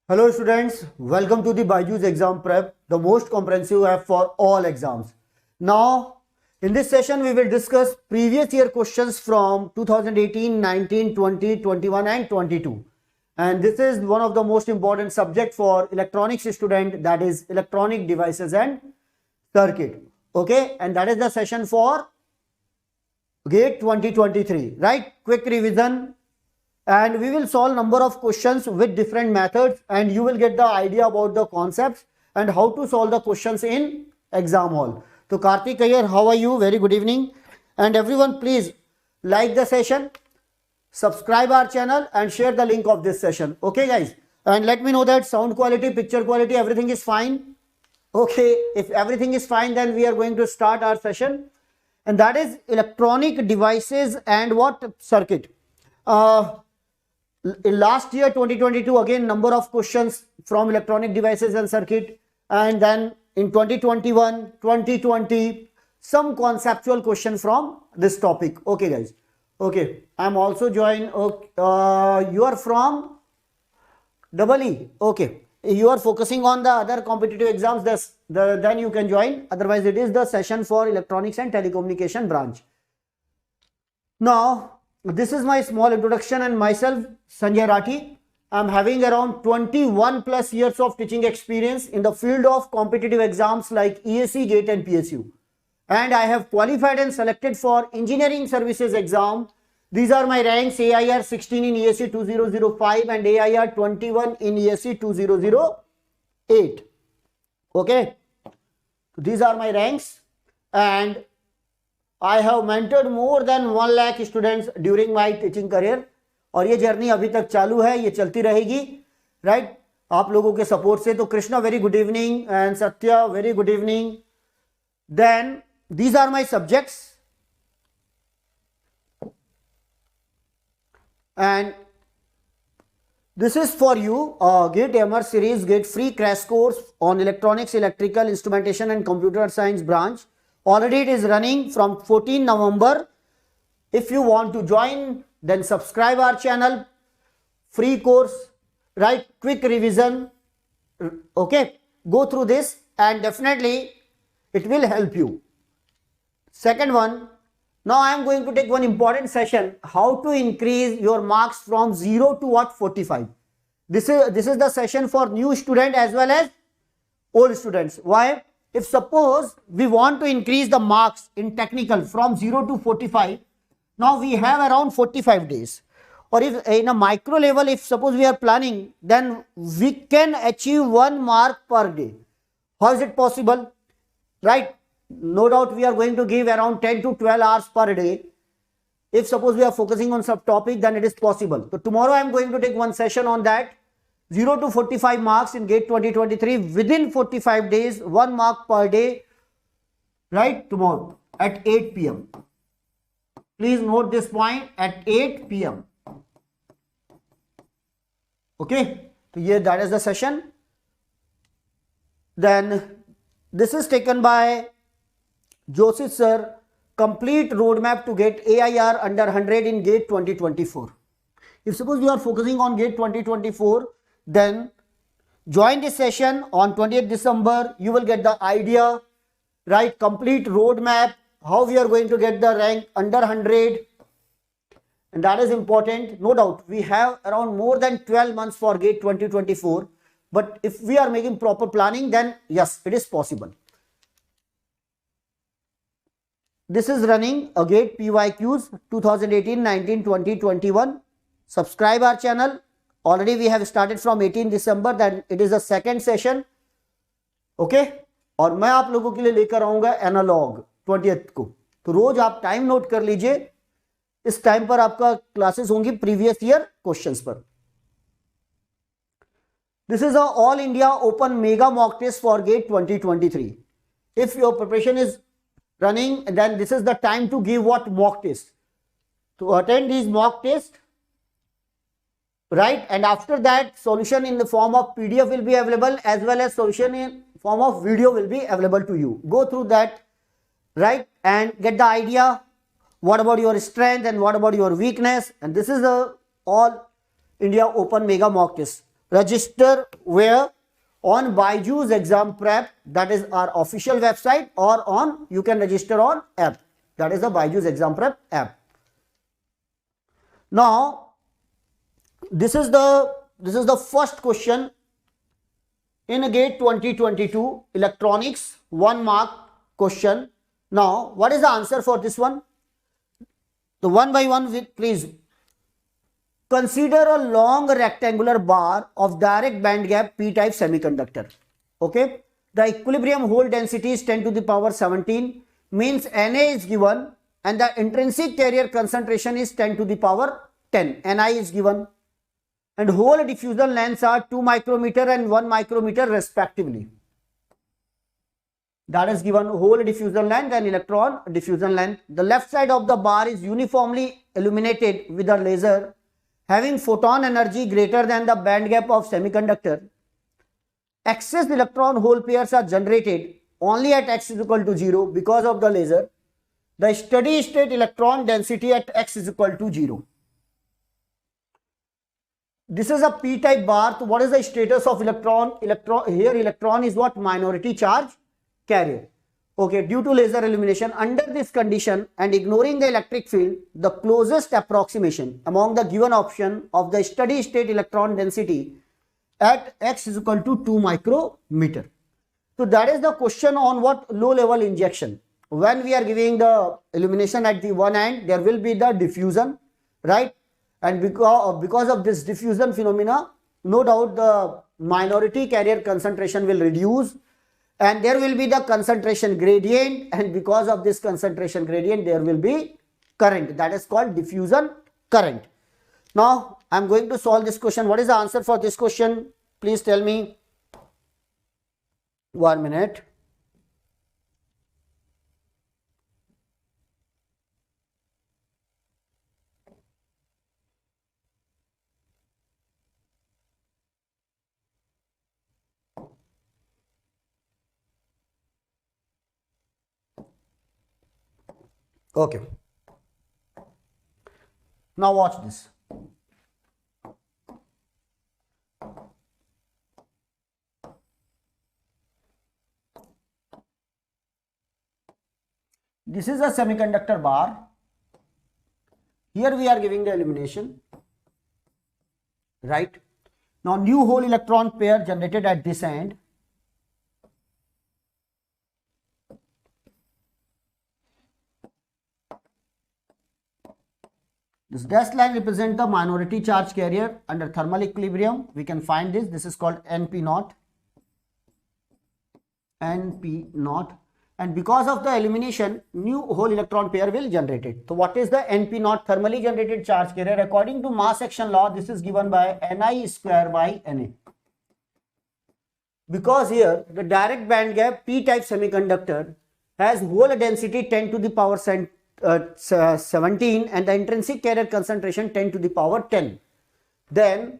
Hello students, welcome to the BYJU'S exam prep, the most comprehensive app for all exams. Now, in this session we will discuss previous year questions from 2018, 19, 20, 21 and 22. And this is one of the most important subject for electronics student, that is electronic devices and circuit. Okay, and that is the session for GATE 2023, right? Quick revision. And we will solve number of questions with different methods and you will get the idea about the concepts and how to solve the questions in exam hall. So Karthik here, how are you? Very good evening. And everyone please like the session, subscribe our channel and share the link of this session. Okay guys. And let me know that sound quality, picture quality, everything is fine. Okay. If everything is fine, then we are going to start our session. And that is electronic devices and what? Circuit. In last year 2022 again number of questions from electronic devices and circuit, and then in 2021 2020 some conceptual question from this topic. Okay guys. Okay, I'm also joined. You are from EE. Okay, you are focusing on the other competitive exams, then you can join, otherwise it is the session for electronics and telecommunication branch. Now this is my small introduction and myself, Sanjay Rathi. I'm having around 21 plus years of teaching experience in the field of competitive exams like ECE, GATE and PSU. And I have qualified and selected for engineering services exam. These are my ranks: AIR 16 in ECE 2005 and AIR 21 in ECE 2008. Okay. These are my ranks and I have mentored more than 1 lakh students during my teaching career. और ये journey अभी तक चालू है, ये चलती रहेगी, right? आप लोगों के सपोर्ट से. तो Krishna very good evening and Satya very good evening. Then these are my subjects and this is for you GATE AIMER'S series, GATE free crash course on electronics, electrical, instrumentation and computer science branch. Already it is running from 14 November. If you want to join, then subscribe our channel. Free course, right? Quick revision. Okay, go through this and definitely it will help you. Second one, now I am going to take one important session, how to increase your marks from 0 to what? 45. This is the session for new student as well as old students. Why? If suppose we want to increase the marks in technical from 0 to 45, now we have around 45 days. Or if in a micro level, if suppose we are planning, then we can achieve 1 mark per day. How is it possible? Right? No doubt we are going to give around 10 to 12 hours per day. If suppose we are focusing on subtopic, then it is possible. So tomorrow I am going to take one session on that. 0 to 45 marks in GATE 2023 within 45 days, 1 mark per day, right? Tomorrow at 8 p.m. Please note this point, at 8 p.m. Okay, so yeah, that is the session. Then this is taken by Joshi sir, complete roadmap to get AIR under 100 in GATE 2024. If suppose you are focusing on GATE 2024, then join this session on 20th December. You will get the idea, right? Complete roadmap, how we are going to get the rank under 100. And that is important. No doubt, we have around more than 12 months for GATE 2024. But if we are making proper planning, then yes, it is possible. This is running a GATE PYQs 2018, 19, 20, 21. Subscribe our channel. Already we have started from 18 December, then it is the second session. Okay? और मैं आप लोगों के लिए लेकर आऊंगा analogue 20th को. तो रोज आप टाइम नोट कर लीजिए. इस टाइम पर आपका क्लासेस होंगी प्रीवियस ईयर क्वेश्चंस पर. This is a all India open mega mock test for GATE 2023. If your preparation is running, then this is the time to give what? Mock test. To attend these mock tests, right? And after that, solution in the form of PDF will be available as well as solution in form of video will be available to you. Go through that, right? And get the idea. What about your strength and what about your weakness? And this is a all India Open Mega Mock Test. Register where? On BYJU'S exam prep, that is our official website, or on, you can register on app, that is the BYJU'S exam prep app. Now this is the first question in GATE 2022 electronics 1 mark question. Now what is the answer for this one? The one by one, please. Consider a long rectangular bar of direct band gap p-type semiconductor. Okay, the equilibrium hole density is 10 to the power 17, means Na is given, and the intrinsic carrier concentration is 10 to the power 10. Ni is given, and hole diffusion lengths are 2 micrometer and 1 micrometer respectively. That is given, hole diffusion length and electron diffusion length. The left side of the bar is uniformly illuminated with a laser having photon energy greater than the band gap of semiconductor. Excess electron hole pairs are generated only at x is equal to 0 because of the laser. The steady state electron density at x is equal to 0. This is a p-type bar. So what is the status of electron? Here electron is what? Minority charge carrier. Okay, due to laser illumination, under this condition and ignoring the electric field, the closest approximation among the given option of the steady state electron density at x is equal to 2 micrometer. So that is the question on what? Low level injection. When we are giving the illumination at the one end, there will be the diffusion, right? And because of this diffusion phenomena, no doubt the minority carrier concentration will reduce, and there will be the concentration gradient, and because of this concentration gradient there will be current, that is called diffusion current. Now I am going to solve this question. What is the answer for this question? Please tell me. 1 minute. Okay, now watch this. This is a semiconductor bar. Here we are giving the illumination, right? Now new hole electron pair generated at this end. This dashed line represents the minority charge carrier under thermal equilibrium. We can find this. This is called NP naught. NP naught. And because of the illumination, new hole electron pair will generate it. So what is the NP naught thermally generated charge carrier? According to mass action law, this is given by Ni square by Na. Because here the direct band gap p-type semiconductor has hole density 10 to the power 17 and the intrinsic carrier concentration 10 to the power 10. Then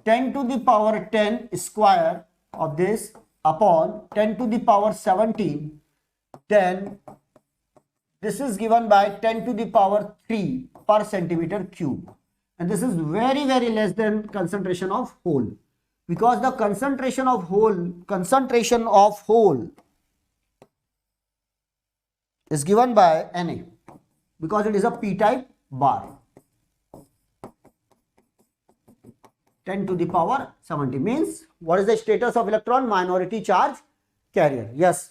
10 to the power 10 square of this upon 10 to the power 17, then this is given by 10 to the power 3 per centimeter cube, and this is very less than concentration of hole, because the concentration of hole is given by Na, because it is a p-type bar. 10 to the power 70 means what is the status of electron? Minority charge carrier. Yes.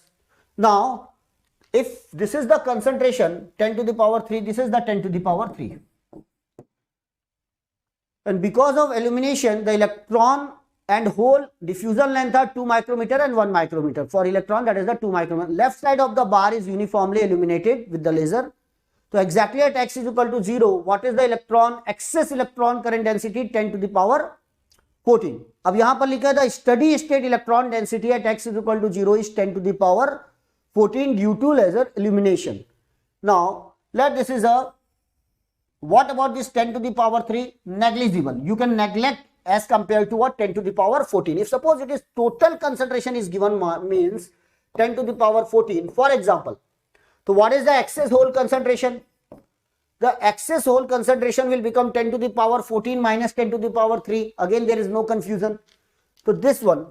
Now if this is the concentration 10 to the power 3, this is the 10 to the power 3, and because of illumination the electron and hole diffusion length are 2 micrometer and 1 micrometer. For electron, that is the 2 micrometer. Left side of the bar is uniformly illuminated with the laser. So exactly at x is equal to 0, what is the electron? Excess electron current density 10 to the power 14. अब यहाँ पर लिखा था steady state electron density at x is equal to 0 is 10 to the power 14 due to laser illumination. Now let this is a, what about this 10 to the power 3? Negligible. You can neglect as compared to what? 10 to the power 14. If suppose it is total concentration is given means 10 to the power 14, for example. So what is the excess hole concentration? the excess hole concentration will become 10 to the power 14 minus 10 to the power 3. Again, there is no confusion. So this one.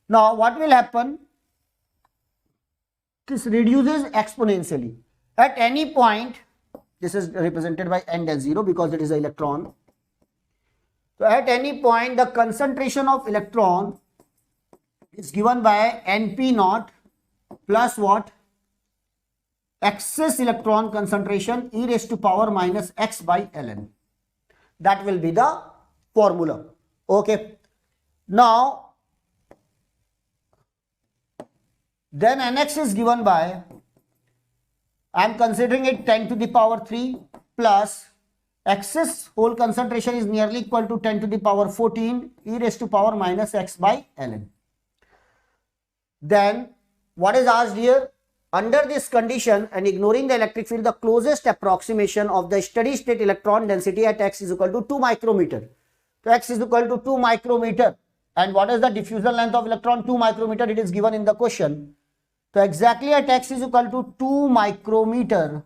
Now what will happen? This reduces exponentially. At any point, this is represented by n dash 0 because it is an electron. So at any point, the concentration of electron is given by Np naught plus what? Excess electron concentration e raised to power minus x by ln. That will be the formula. Okay. Now, then Nx is given by, I am considering it 10 to the power 3 plus excess hole concentration is nearly equal to 10 to the power 14 e raised to power minus x by ln. Then what is asked here? Under this condition and ignoring the electric field, the closest approximation of the steady state electron density at x is equal to 2 micrometer. So x is equal to 2 micrometer. And what is the diffusion length of electron? 2 micrometer. It is given in the question. So exactly at x is equal to 2 micrometer,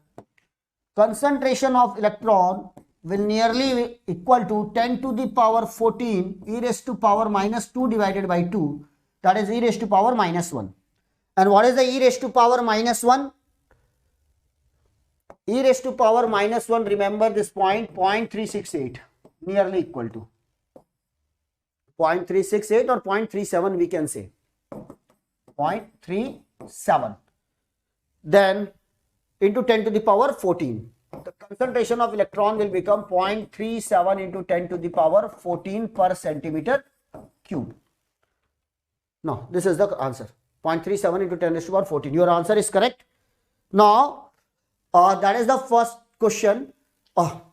concentration of electron will nearly equal to 10 to the power 14 e raised to power minus 2 divided by 2. That is e raised to power minus 1. And what is the e raised to power minus 1? E raised to power minus 1, remember this point, 0.368, nearly equal to 0.368 or 0.37 we can say, 0.37. Then into 10 to the power 14. The concentration of electron will become 0.37 into 10 to the power 14 per centimeter cube. No, this is the answer. 0.37 into 10 raised to power 14. Your answer is correct. Now, that is the first question.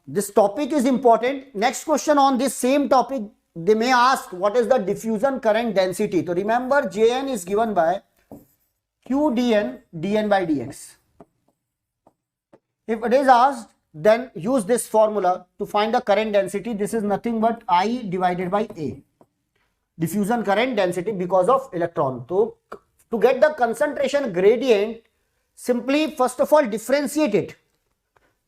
This topic is important. Next question on this same topic, they may ask what is the diffusion current density. So remember, Jn is given by Q dn, dn by dx. If it is asked, then use this formula to find the current density. This is nothing but I divided by A. Diffusion current density because of electron. So to get the concentration gradient, simply first of all differentiate it.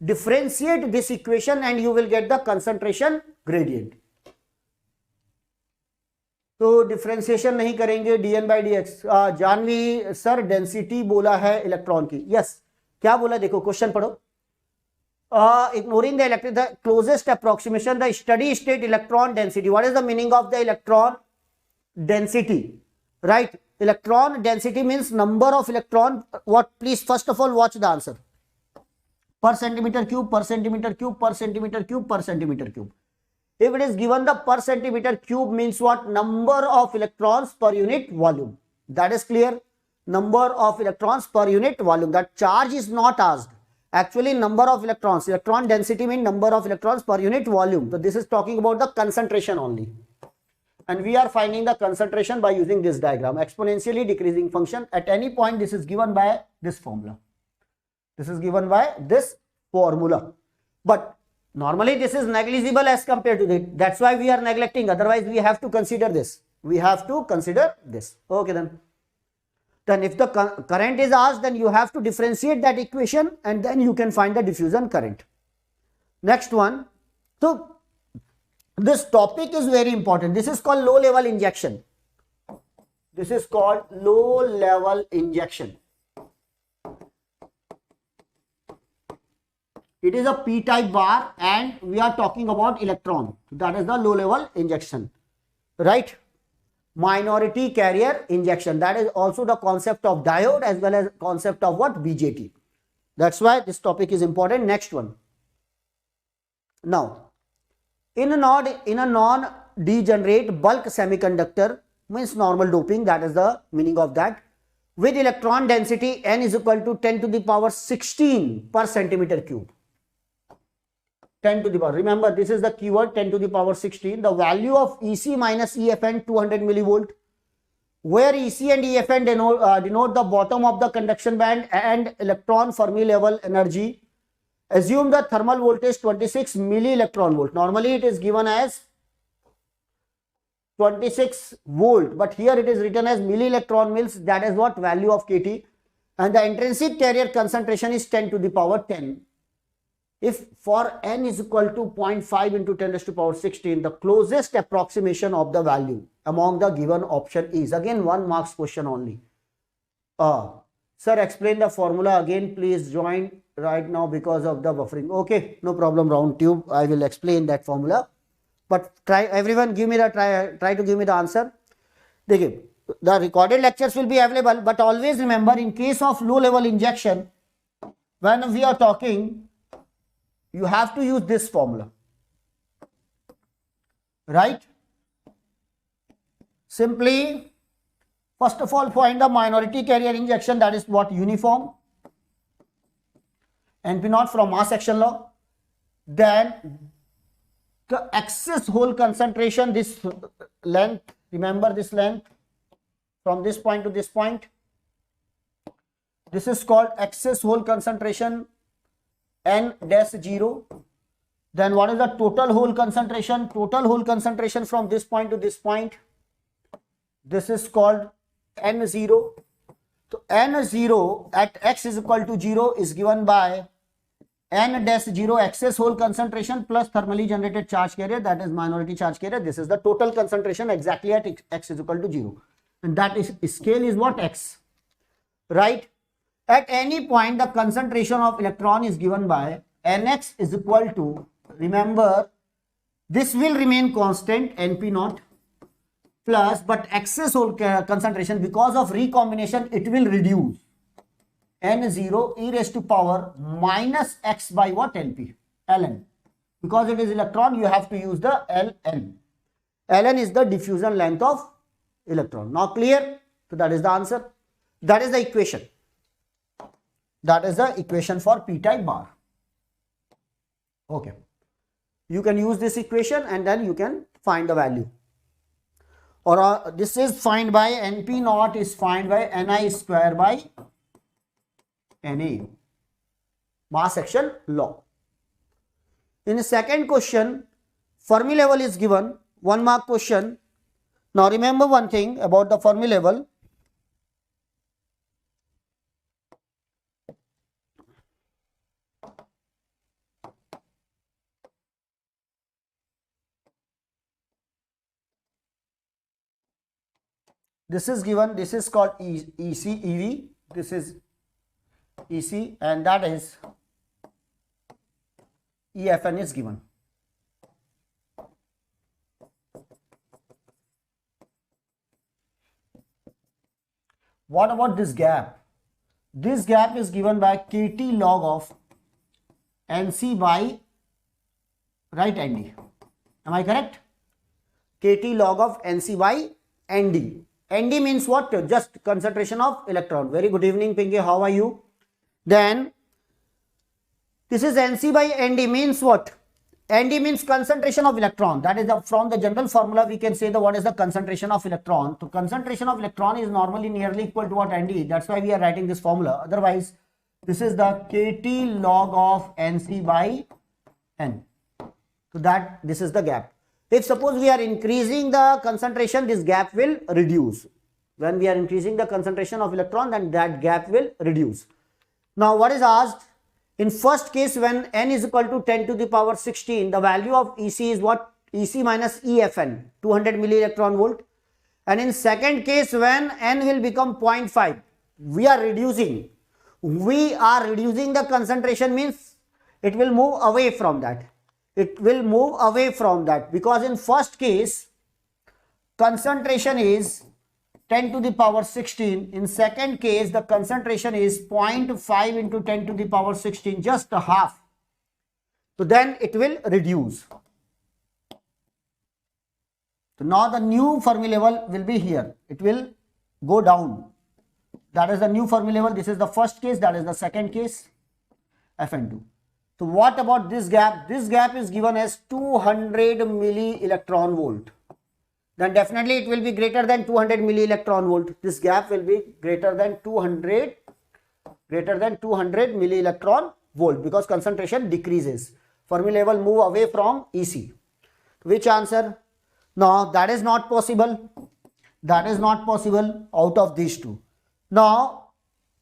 Differentiate this equation and you will get the concentration gradient. तो differentiation नहीं करेंगे dn by dx. Janvi sir density बोला है electron की. Yes, क्या बोला देखो question पढ़ो. Ignoring the electric, the closest approximation, the steady state electron density. What is the meaning of the electron density? Right, electron density means number of electron. What? Please first of all watch the answer. Per centimeter cube, per centimeter cube, per centimeter cube, per centimeter cube. If it is given the per centimeter cube means what? Number of electrons per unit volume. That is clear. Number of electrons per unit volume. That charge is not asked. Actually, number of electrons. Electron density means number of electrons per unit volume. So this is talking about the concentration only. And we are finding the concentration by using this diagram. Exponentially decreasing function. At any point, this is given by this formula. This is given by this formula. But normally this is negligible as compared to it. That's why we are neglecting. Otherwise, we have to consider this. We have to consider this. Okay then. Then if the current is asked, then you have to differentiate that equation and then you can find the diffusion current. Next one. So this topic is very important. This is called low level injection. This is called low level injection. It is a p-type bar and we are talking about electron. That is the low level injection. Right? Minority carrier injection. That is also the concept of diode as well as concept of what? BJT. That's why this topic is important. Next one. Now, in a non-degenerate bulk semiconductor, means normal doping, that is the meaning of that, with electron density n is equal to 10 to the power 16 per centimeter cube. 10 to the power. Remember, this is the keyword 10 to the power 16. The value of EC minus EFN 200 millivolt, where EC and EFN denote the bottom of the conduction band and electron Fermi level energy. Assume the thermal voltage 26 milli electron volt. Normally it is given as 26 volt, but here it is written as milli electron mils. That is what value of KT. And the intrinsic carrier concentration is 10 to the power 10. if for n is equal to 0.5 into 10 raised to power 16, the closest approximation of the value among the given option is, again 1 marks question only. Sir, explain the formula again, please. Join right now because of the buffering. Okay, no problem, round tube. I will explain that formula. But try, everyone give me the try to give me the answer. The recorded lectures will be available, but always remember, in case of low level injection, when we are talking, you have to use this formula, right? Simply, first of all, find the minority carrier injection, that is what, uniform, NP naught from mass action law. Then the excess hole concentration, this length, remember this length from this point to this point, this is called excess hole concentration, N dash 0. Then what is the total hole concentration? Total hole concentration from this point to this point, this is called N0. So N0 at x is equal to 0 is given by N dash 0 excess hole concentration plus thermally generated charge carrier, that is minority charge carrier. This is the total concentration exactly at x is equal to 0. And that is scale is what? X. Right? At any point, the concentration of electron is given by Nx is equal to, remember, this will remain constant, Np naught, plus, but excess hole concentration, because of recombination, it will reduce. N0 e raised to power minus x by what? Lp, Ln. Because it is electron, you have to use the Ln. Ln is the diffusion length of electron. Now clear? So that is the answer. That is the equation. That is the equation for p-type bar. Okay. You can use this equation and then you can find the value. Or this is find by Np naught is find by Ni square by Na. Mass action law. In the second question, Fermi level is given, 1 mark question. Now remember one thing about the Fermi level. This is given, this is called ECE, this is EC, and that is EFN is given. What about this gap? This gap is given by KT log of NC by, right, ND. Am I correct? KT log of NC by ND. ND means what? Just concentration of electron. Very good evening, Pinky. How are you? Then this is NC by ND means what? ND means concentration of electron. That is from the general formula we can say what is the concentration of electron. So concentration of electron is normally nearly equal to what? ND. That's why we are writing this formula. Otherwise, this is the KT log of NC by N. So that this is the gap. If suppose we are increasing the concentration, this gap will reduce. When we are increasing the concentration of electron, then that gap will reduce. Now what is asked? In first case, when n is equal to 10 to the power 16, the value of EC is what? EC minus EFN, 200 milli electron volt. And in second case, when n will become 0.5, we are reducing the concentration, means it will move away from that. It will move away from that, because in first case concentration is 10 to the power 16. In second case the concentration is 0.5 into 10 to the power 16, just a half. So then it will reduce. So now the new Fermi level will be here. It will go down. That is the new Fermi level. This is the first case. That is the second case, Fn2. So what about this gap? This gap is given as 200 milli electron volt. Then definitely it will be greater than 200 milli electron volt. This gap will be greater than 200 milli electron volt, because concentration decreases. Fermi level move away from EC. Which answer? No, that is not possible. That is not possible out of these two. Now,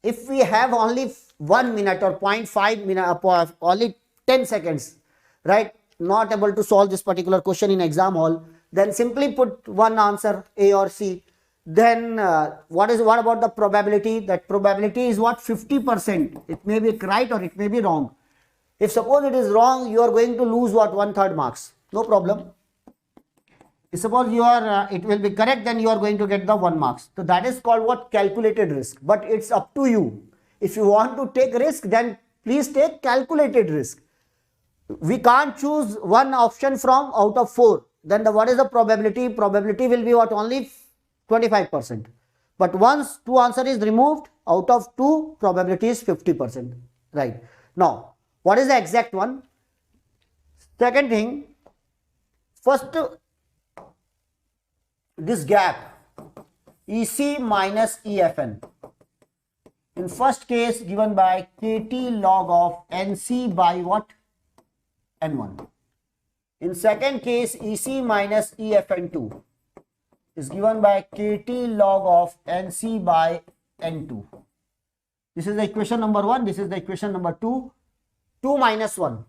if we have only 1 minute or 0.5 minute, only 10 seconds, right? Not able to solve this particular question in exam hall, then simply put one answer, A or C. Then what about the probability? That probability is what? 50%. It may be right or it may be wrong. If suppose it is wrong, you are going to lose what? 1/3 marks. No problem. If suppose you are it will be correct, then you are going to get the 1 marks. So that is called what? Calculated risk. But it's up to you. If you want to take risk, then please take calculated risk. We can't choose one option from out of 4. Then what is the probability? Probability will be what? Only 25%. But once 2 answer is removed, out of 2, probability is 50%. Right. Now, what is the exact one? Second thing, first, this gap, EC minus EFN. In first case given by KT log of NC by what? N1. In second case, EC minus EFN2 is given by KT log of NC by N2. This is the equation number 1. This is the equation number 2. 2 minus 1.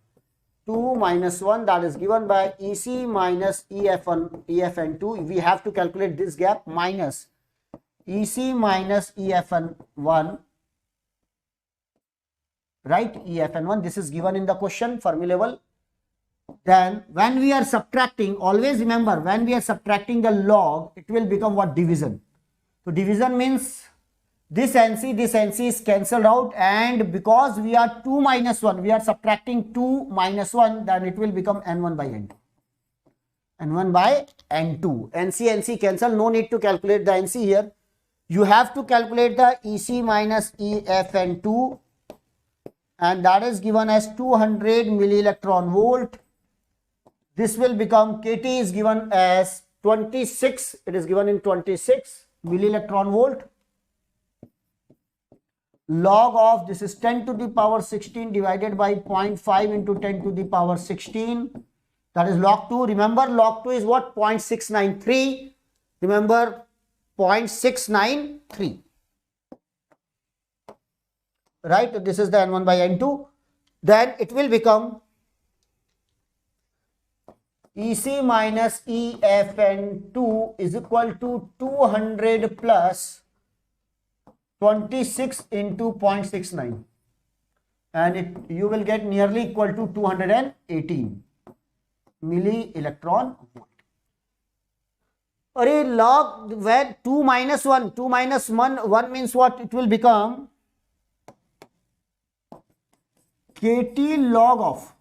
2 minus 1, that is given by EC minus EFN2. We have to calculate this gap minus EC minus EFN1. Right? EFN1. This is given in the question, Fermi level. Then when we are subtracting, always remember, when we are subtracting the log, it will become what? Division. So division means this NC is cancelled out, and because we are 2 minus 1, we are subtracting 2 minus 1, then it will become N1 by N2. N1 by N2. NC cancel, no need to calculate the NC here. You have to calculate the EC minus EFN2, and that is given as 200 millielectron volt. This will become, KT is given as 26, it is given in 26 millielectron volt. Log of, this is 10 to the power 16 divided by 0.5 into 10 to the power 16. That is log 2. Remember, log 2 is what? 0.693. Remember, 0.693. Right? This is the N1 by N2. Then it will become EC minus EFN2 is equal to 200 plus 26 into 0.69, and you will get nearly equal to 218 milli electron volt. Or log, where 2 minus 1 1 means what? It will become KT log of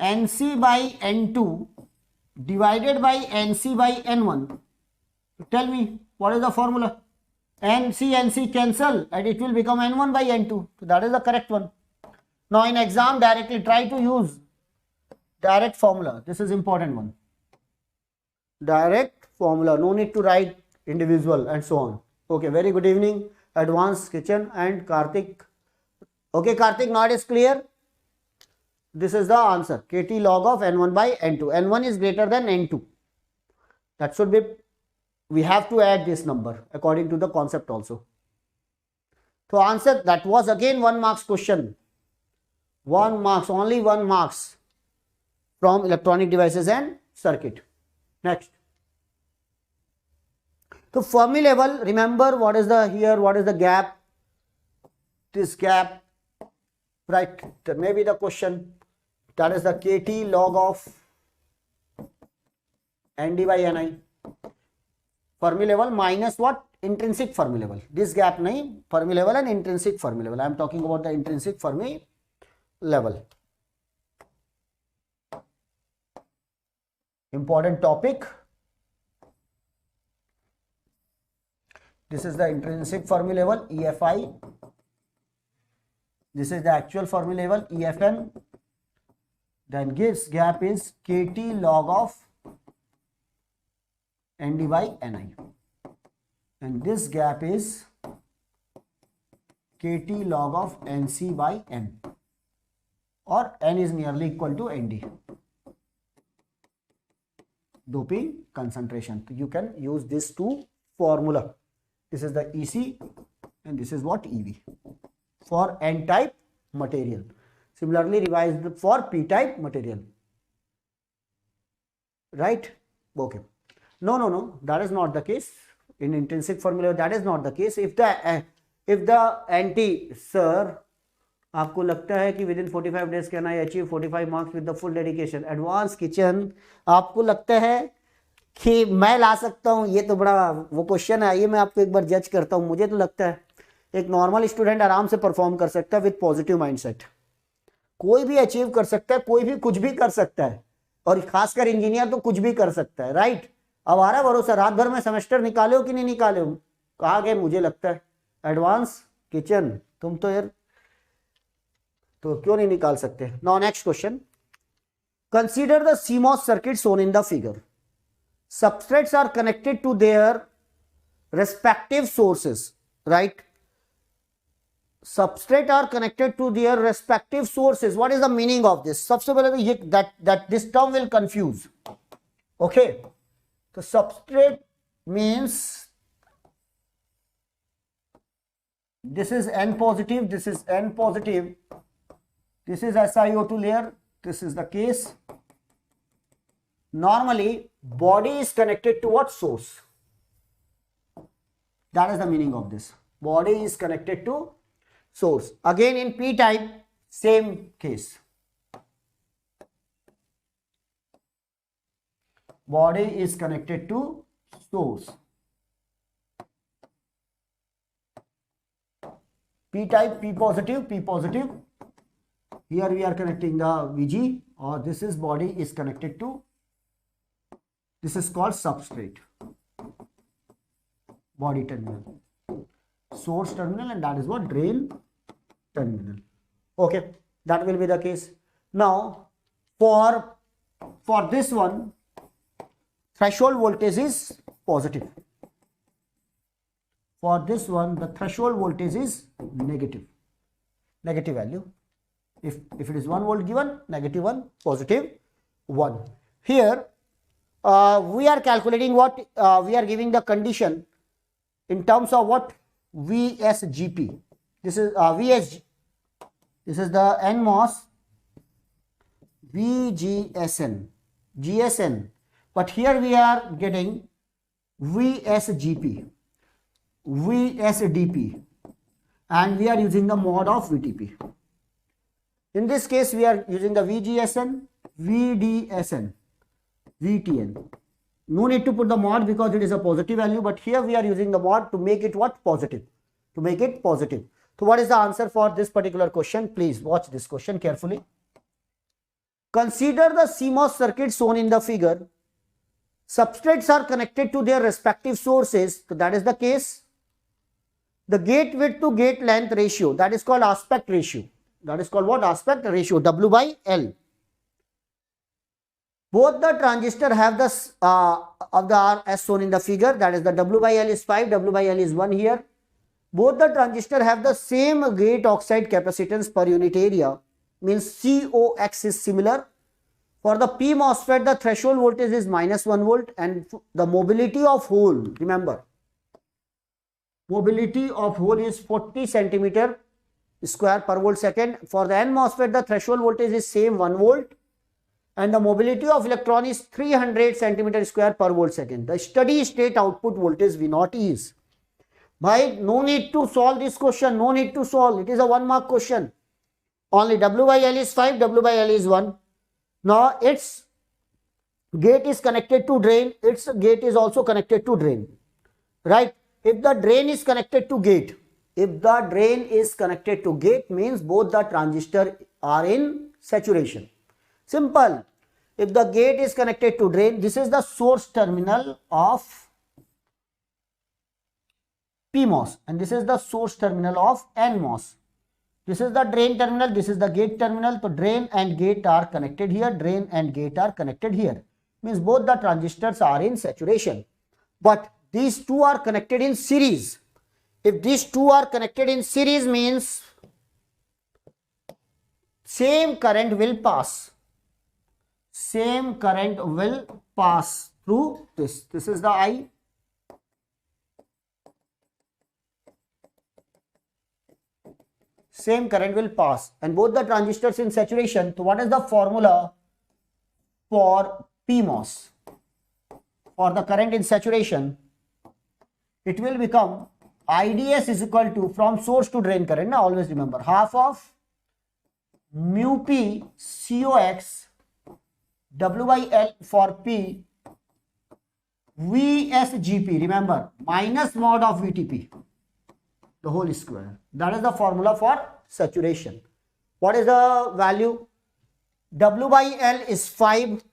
NC by N2 divided by NC by N1. Tell me, what is the formula? NC cancel, and it will become N1 by N2. So that is the correct one. Now in exam, directly try to use direct formula. This is important one. Direct formula. No need to write individual and so on. Okay, very good evening. Advanced Kitchen and Karthik. Okay, Karthik, now it is clear. This is the answer. KT log of N1 by N2. N1 is greater than N2. That should be, we have to add this number according to the concept also. So answer, that was again 1 marks question. 1 marks, only 1 marks from electronic devices and circuit. Next. So Fermi level, remember what is the here, what is the gap? This gap, right? There may be the question. That is the KT log of ND by NI. Fermi level minus what? Intrinsic Fermi level. This gap nahi, Fermi level and intrinsic Fermi level. I am talking about the intrinsic Fermi level. Important topic. This is the intrinsic Fermi level, EFI. This is the actual Fermi level, EFN. Then gives gap is KT log of ND by NI. And this gap is KT log of NC by N. Or N is nearly equal to ND. Doping concentration. So you can use this two formula. This is the EC and this is what EV for N-type material. Similarly revised for p-type material. Right? Okay. No, that is not the case. In intrinsic formula that is not the case. If the anti sir आपको लगता है कि within 45 days can I achieve 45 marks with the full dedication, advanced kitchen आपको लगता है कि मैं ला सकता हूँ, ये तो बड़ा वो क्वेश्चन है, आइए मैं आपको एक बार जज करता हूँ। मुझे तो लगता है एक नॉर्मल स्टूडेंट आराम से परफॉर्म कर सकता है विद पॉजिटिव माइंडसेट। कोई भी अचीव कर सकता है, कोई भी कुछ भी कर सकता है, और खासकर इंजीनियर तो कुछ भी कर सकता है। राइट? अब आ रहा भरोसा, रात भर में सेमेस्टर निकाले हो कि नहीं निकाले हो? कहा गया मुझे लगता है एडवांस किचन तुम तो यार तो क्यों नहीं निकाल सकते। Now next question, consider the CMOS circuit shown in the figure. Substrates are connected to their respective sources, right? Substrate are connected to their respective sources. What is the meaning of this? सबसे पहले तो ये that this term will confuse. Okay, तो substrate means this is N positive, this is N positive, this is SiO2 layer, this is the case. Normally body is connected to what? Source. That is the meaning of this. Body is connected to source. Again in p-type same case. Body is connected to source. P-type, P positive, P positive. Here we are connecting the VG, or this is body is connected to, this is called substrate. Body terminal, source terminal, and that is what? Drain terminal. Okay, that will be the case. Now for this one, threshold voltage is positive. For this one, the threshold voltage is negative value. If it is 1 volt given, -1, +1. Here we are calculating what we are giving the condition in terms of what? VSGP. This is VSG. This is the NMOS, VGSN, GSN. But here we are getting VSGP, VSDP, and we are using the mode of VTP. In this case, we are using the VGSN, VDSN, VTN. No need to put the mod because it is a positive value, but here we are using the mod to make it what? Positive. To make it positive. So what is the answer for this particular question? Please watch this question carefully. Consider the CMOS circuit shown in the figure. Substrates are connected to their respective sources. So that is the case. The gate width to gate length ratio, that is called aspect ratio. That is called what? Aspect ratio, W/L. Both the transistor have the of the R as shown in the figure, that is the W/L is 5, W/L is 1 here. Both the transistor have the same gate oxide capacitance per unit area, means COX is similar. For the P MOSFET, the threshold voltage is -1 volt, and the mobility of hole, remember, mobility of hole is 40 centimeter square per volt second. For the N MOSFET, the threshold voltage is same 1 volt, and the mobility of electron is 300 centimeter square per volt second. The steady state output voltage V0 is. Bhai, no need to solve this question, no need to solve. It is a 1 mark question. Only W/L is 5, W/L is 1. Now its gate is connected to drain, its gate is also connected to drain. Right? If the drain is connected to gate, means both the transistor are in saturation. Simple. If the gate is connected to drain, this is the source terminal of PMOS, and this is the source terminal of NMOS. This is the drain terminal, this is the gate terminal. So drain and gate are connected here, drain and gate are connected here. Means both the transistors are in saturation. But these two are connected in series. If these two are connected in series, means same current will pass. Same current will pass through this. This is the I. same current will pass, and both the transistors in saturation. So what is the formula for PMOS? For the current in saturation, it will become IDS is equal to, from source to drain current. Now always remember, half of mu P COX W by L for P VSGP. Remember, minus mod of VTP, the whole square. That is the formula for saturation. What is the value? W by L is 5.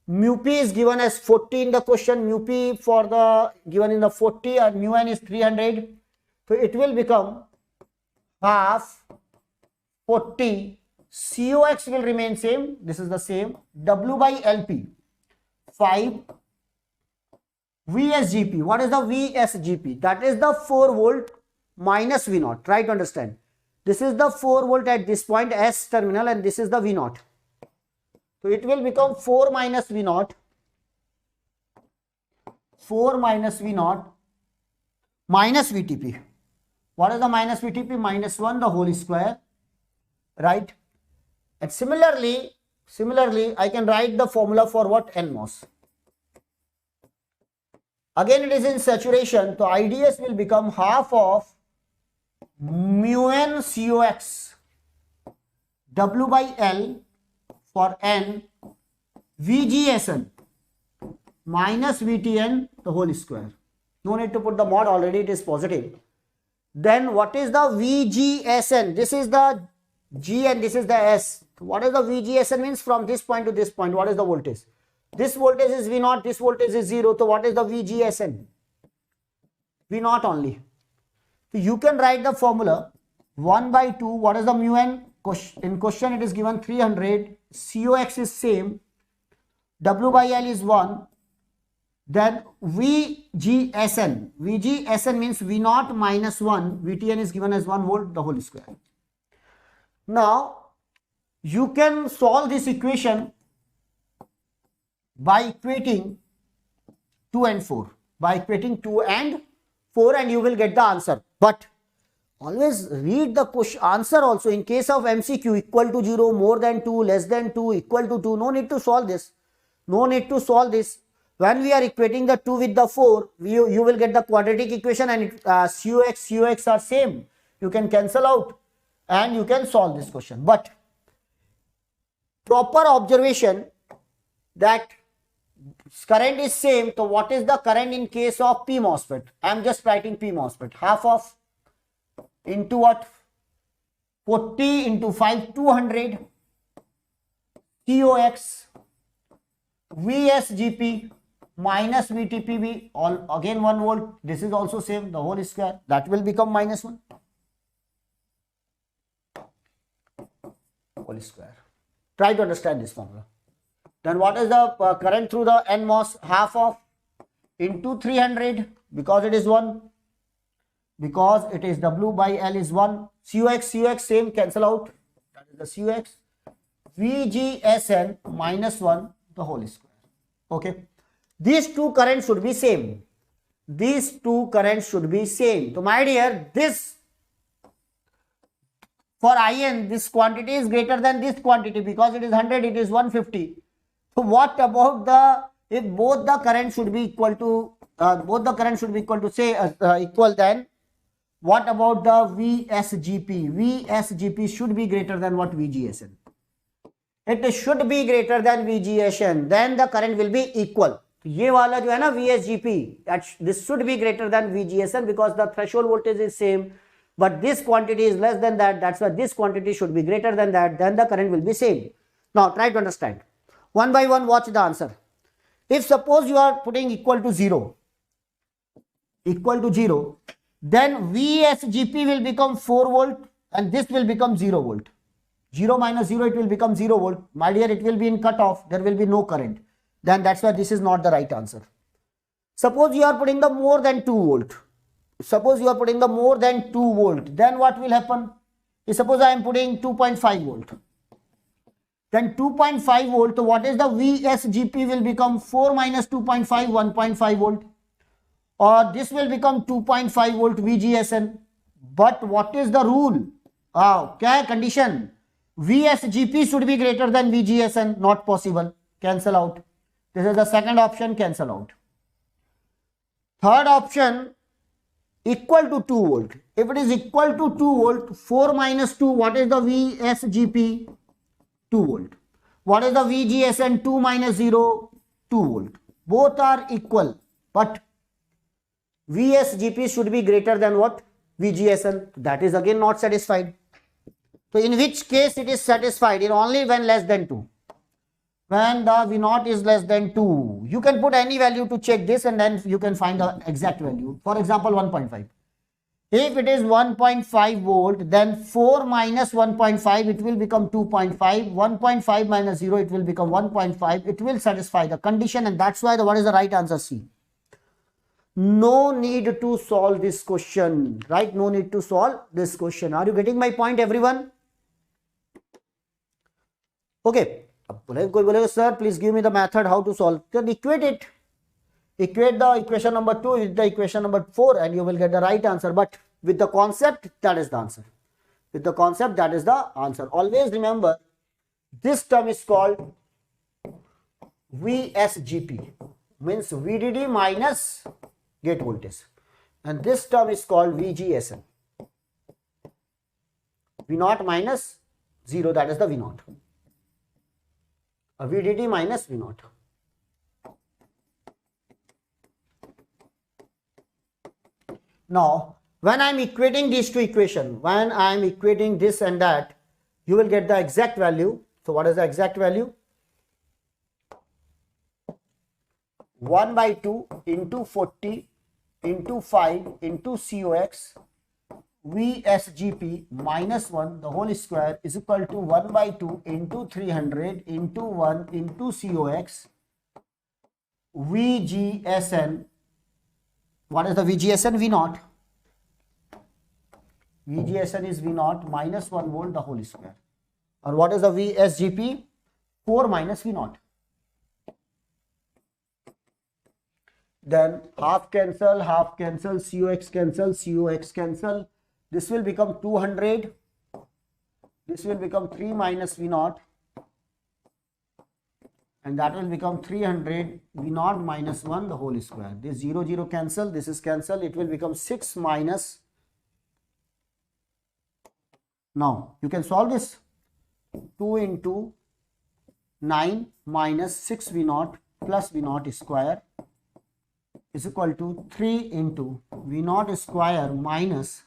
Mu P is given as 40 in the question. Mu P for the given in the 40, and mu N is 300. So it will become half 40. COX will remain same. This is the same. W by LP 5. VSGP. What is the VSGP? That is the 4 volt minus V0. Try to understand. This is the 4 volt at this point, S terminal, and this is the V0. So it will become 4 minus V0. 4 minus V0 minus VTP. What is the minus VTP? Minus 1 the whole square. Right? And similarly, I can write the formula for what? NMOS. Again, it is in saturation. So IDS will become half of mu N COX W by L for N VGSN minus VTN the whole square. No need to put the mod, already it is positive. Then what is the VGSN? This is the G and this is the S. What is the VGSN means? From this point to this point, what is the voltage? This voltage is V0, this voltage is 0. So what is the VGSN? V0 only. So you can write the formula 1 by 2. What is the mu N? In question it is given 300. COX is same. W by L is 1. Then VGSN. VGSN means V0 minus 1. VTN is given as 1 volt the whole square. Now you can solve this equation by equating 2 and 4. By equating 2 and 4, and you will get the answer. But always read the question answer also. In case of MCQ, equal to 0, more than 2, less than 2, equal to 2. No need to solve this. No need to solve this. When we are equating the 2 with the 4, you will get the quadratic equation, and COX are same. You can cancel out and you can solve this question. But proper observation that current is same. So what is the current in case of P MOSFET? I am just writing P MOSFET. Half of into what? 40 into 5, 200. COX VSGP minus VTPB, all again 1 volt. This is also same, the whole square. That will become minus 1 whole square. Try to understand this formula. Then what is the current through the NMOS? Half of into 300, because it is 1. Because it is W by L is 1. COX same, cancel out. That is the COX. VGSN minus 1 the whole square. Okay. These two currents should be same. These two currents should be same. So my dear, this for IN, this quantity is greater than this quantity, because it is 100, it is 150. So what about the, if both the currents should be equal to, equal, then what about the VSGP? VSGP should be greater than what? VGSN. It should be greater than VGSN. Then the current will be equal. ये वाला जो है ना VSGP, this should be greater than VGSN, because the threshold voltage is same, but this quantity is less than that. That's why this quantity should be greater than that. Then the current will be same. Now try to understand. One by one, watch the answer. If suppose you are putting equal to 0, then VSGP will become 4 volt and this will become 0 volt. 0 minus 0, it will become 0 volt. My dear, it will be in cutoff. There will be no current. Then that's why this is not the right answer. Suppose you are putting the more than 2 volt. Suppose you are putting the more than 2 volt. Then what will happen? Suppose I am putting 2.5 volt. Then 2.5 volt. So what is the VSGP will become 4 minus 2.5, 1.5 volt. Or this will become 2.5 volt VGSN. But what is the rule? क्या है condition? VSGP should be greater than VGSN. Not possible. Cancel out. This is the second option. Cancel out. Third option, equal to 2 volt. If it is equal to 2 volt, 4 minus 2, what is the VSGP? 2 volt. What is the VGSN? 2 minus 0, 2 volt. Both are equal, but VSGP should be greater than what? VGSN. That is again not satisfied. So in which case it is satisfied? In only when less than 2. When the V0 is less than 2. You can put any value to check this and then you can find the exact value. For example, 1.5. If it is 1.5 volt, then 4 minus 1.5, it will become 2.5. 1.5 minus 0, it will become 1.5. It will satisfy the condition, and that's why what is the right answer? C. No need to solve this question, right? No need to solve this question. Are you getting my point, everyone? Okay. कोई बोलेगा sir, please give me the method how to solve. Then equate it. Equate the equation number 2 with the equation number 4 and you will get the right answer. But with the concept, that is the answer. With the concept, that is the answer. Always remember, this term is called VSGP. Means VDD minus gate voltage. And this term is called VGSN. V0 minus 0, that is the V0. VDD minus V0. Now, when I am equating these two equations, when I am equating this and that, you will get the exact value. So, what is the exact value? 1 by 2 into 40 into 5 into COX VSGP minus 1 the whole square is equal to 1 by 2 into 300 into 1 into COX VGSN. What is the VGSN? V0. VGSN is V0 minus 1 volt the whole square. Or what is the VSGP? 4 minus V0. Then half cancel, COX cancel, COX cancel. This will become 200. This will become 3 minus V0. And that will become 300 V0 minus 1 the whole square. This 0, 0 cancel. This is cancel. It will become 6 minus. Now, you can solve this. 2 into 9 minus 6 V0 plus V0 square is equal to 3 into V0 square minus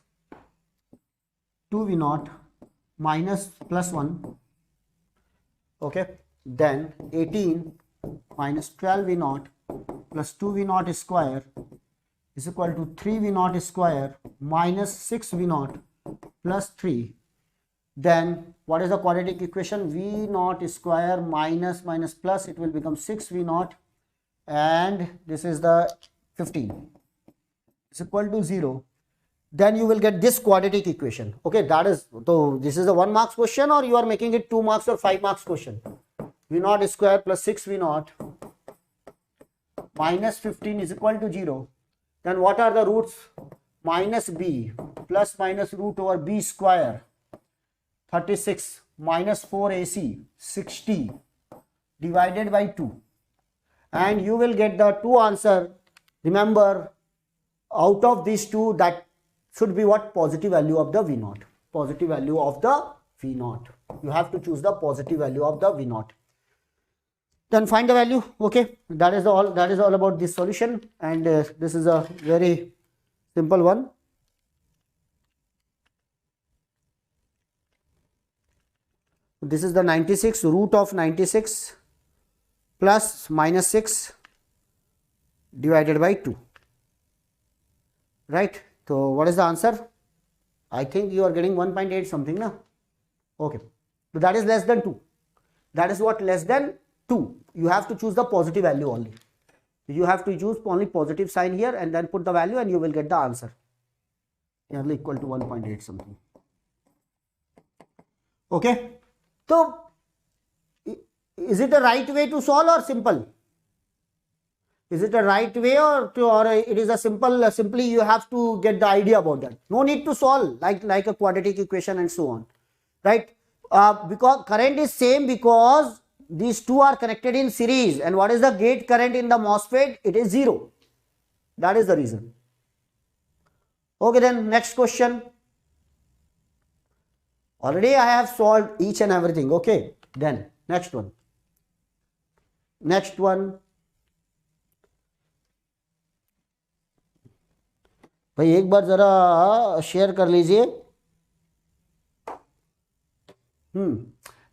2 V0 minus plus 1. Okay. Then 18 minus 12 V0 plus 2 V0 square is equal to 3 V0 square minus 6 V0 plus 3. Then what is the quadratic equation? V0 square minus plus, it will become 6 V0 and this is the 15 is equal to 0. Then you will get this quadratic equation. Okay, that is, so this is a 1 marks question or you are making it 2 marks or 5 marks question. V0 square plus 6 V0 minus 15 is equal to 0. Then what are the roots? Minus b plus minus root over b square 36 minus 4ac 60 divided by 2. And you will get the two answer. Remember, out of these two, that should be what? Positive value of the V0. Positive value of the V0. You have to choose the positive value of the V0. Then find the value. Okay, that is all. That is all about this solution. And this is a very simple one. This is the 96, root of 96 plus minus 6 divided by 2. Right? So what is the answer? I think you are getting 1.8 something, na? Okay. So that is less than 2. That is what? Less than 2. You have to choose the positive value only. You have to choose only positive sign here and then put the value and you will get the answer. Nearly equal to 1.8 something. Okay. So is it the right way to solve or simple? Is it a right way, or it is a simply you have to get the idea about that? No need to solve like a quadratic equation and so on, right? Because current is same because these two are connected in series, and what is the gate current in the MOSFET? It is 0. That is the reason. Okay, then next question. Already I have solved each and everything. Okay, then next one. भाई एक बार जरा share कर लीजिए.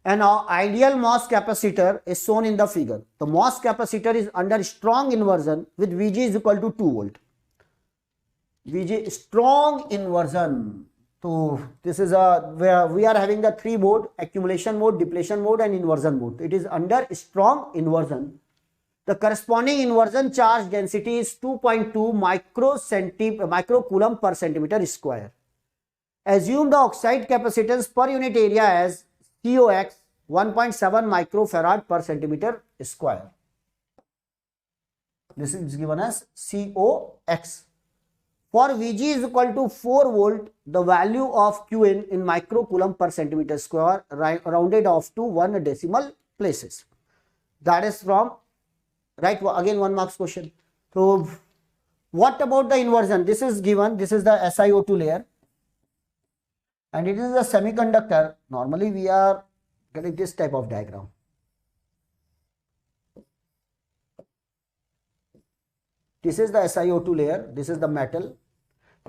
An ideal MOS capacitor is shown in the figure. The MOS capacitor is under strong inversion with Vg is equal to 2 volt. Vg strong inversion. So this is where we are having the 3 mode: accumulation mode, depletion mode, and inversion mode. It is under strong inversion. The corresponding inversion charge density is 2.2 microcoulomb per centimeter square. Assume the oxide capacitance per unit area as COX 1.7 microfarad per centimeter square. This is given as COX. For Vg is equal to 4 volt, the value of Qn in microcoulomb per centimeter square rounded off to 1 decimal places. That is from, right, again 1 marks question. So what about the inversion? This is given, this is the SiO2 layer, and it is a semiconductor. Normally we are getting this type of diagram. This is the SiO2 layer, this is the metal.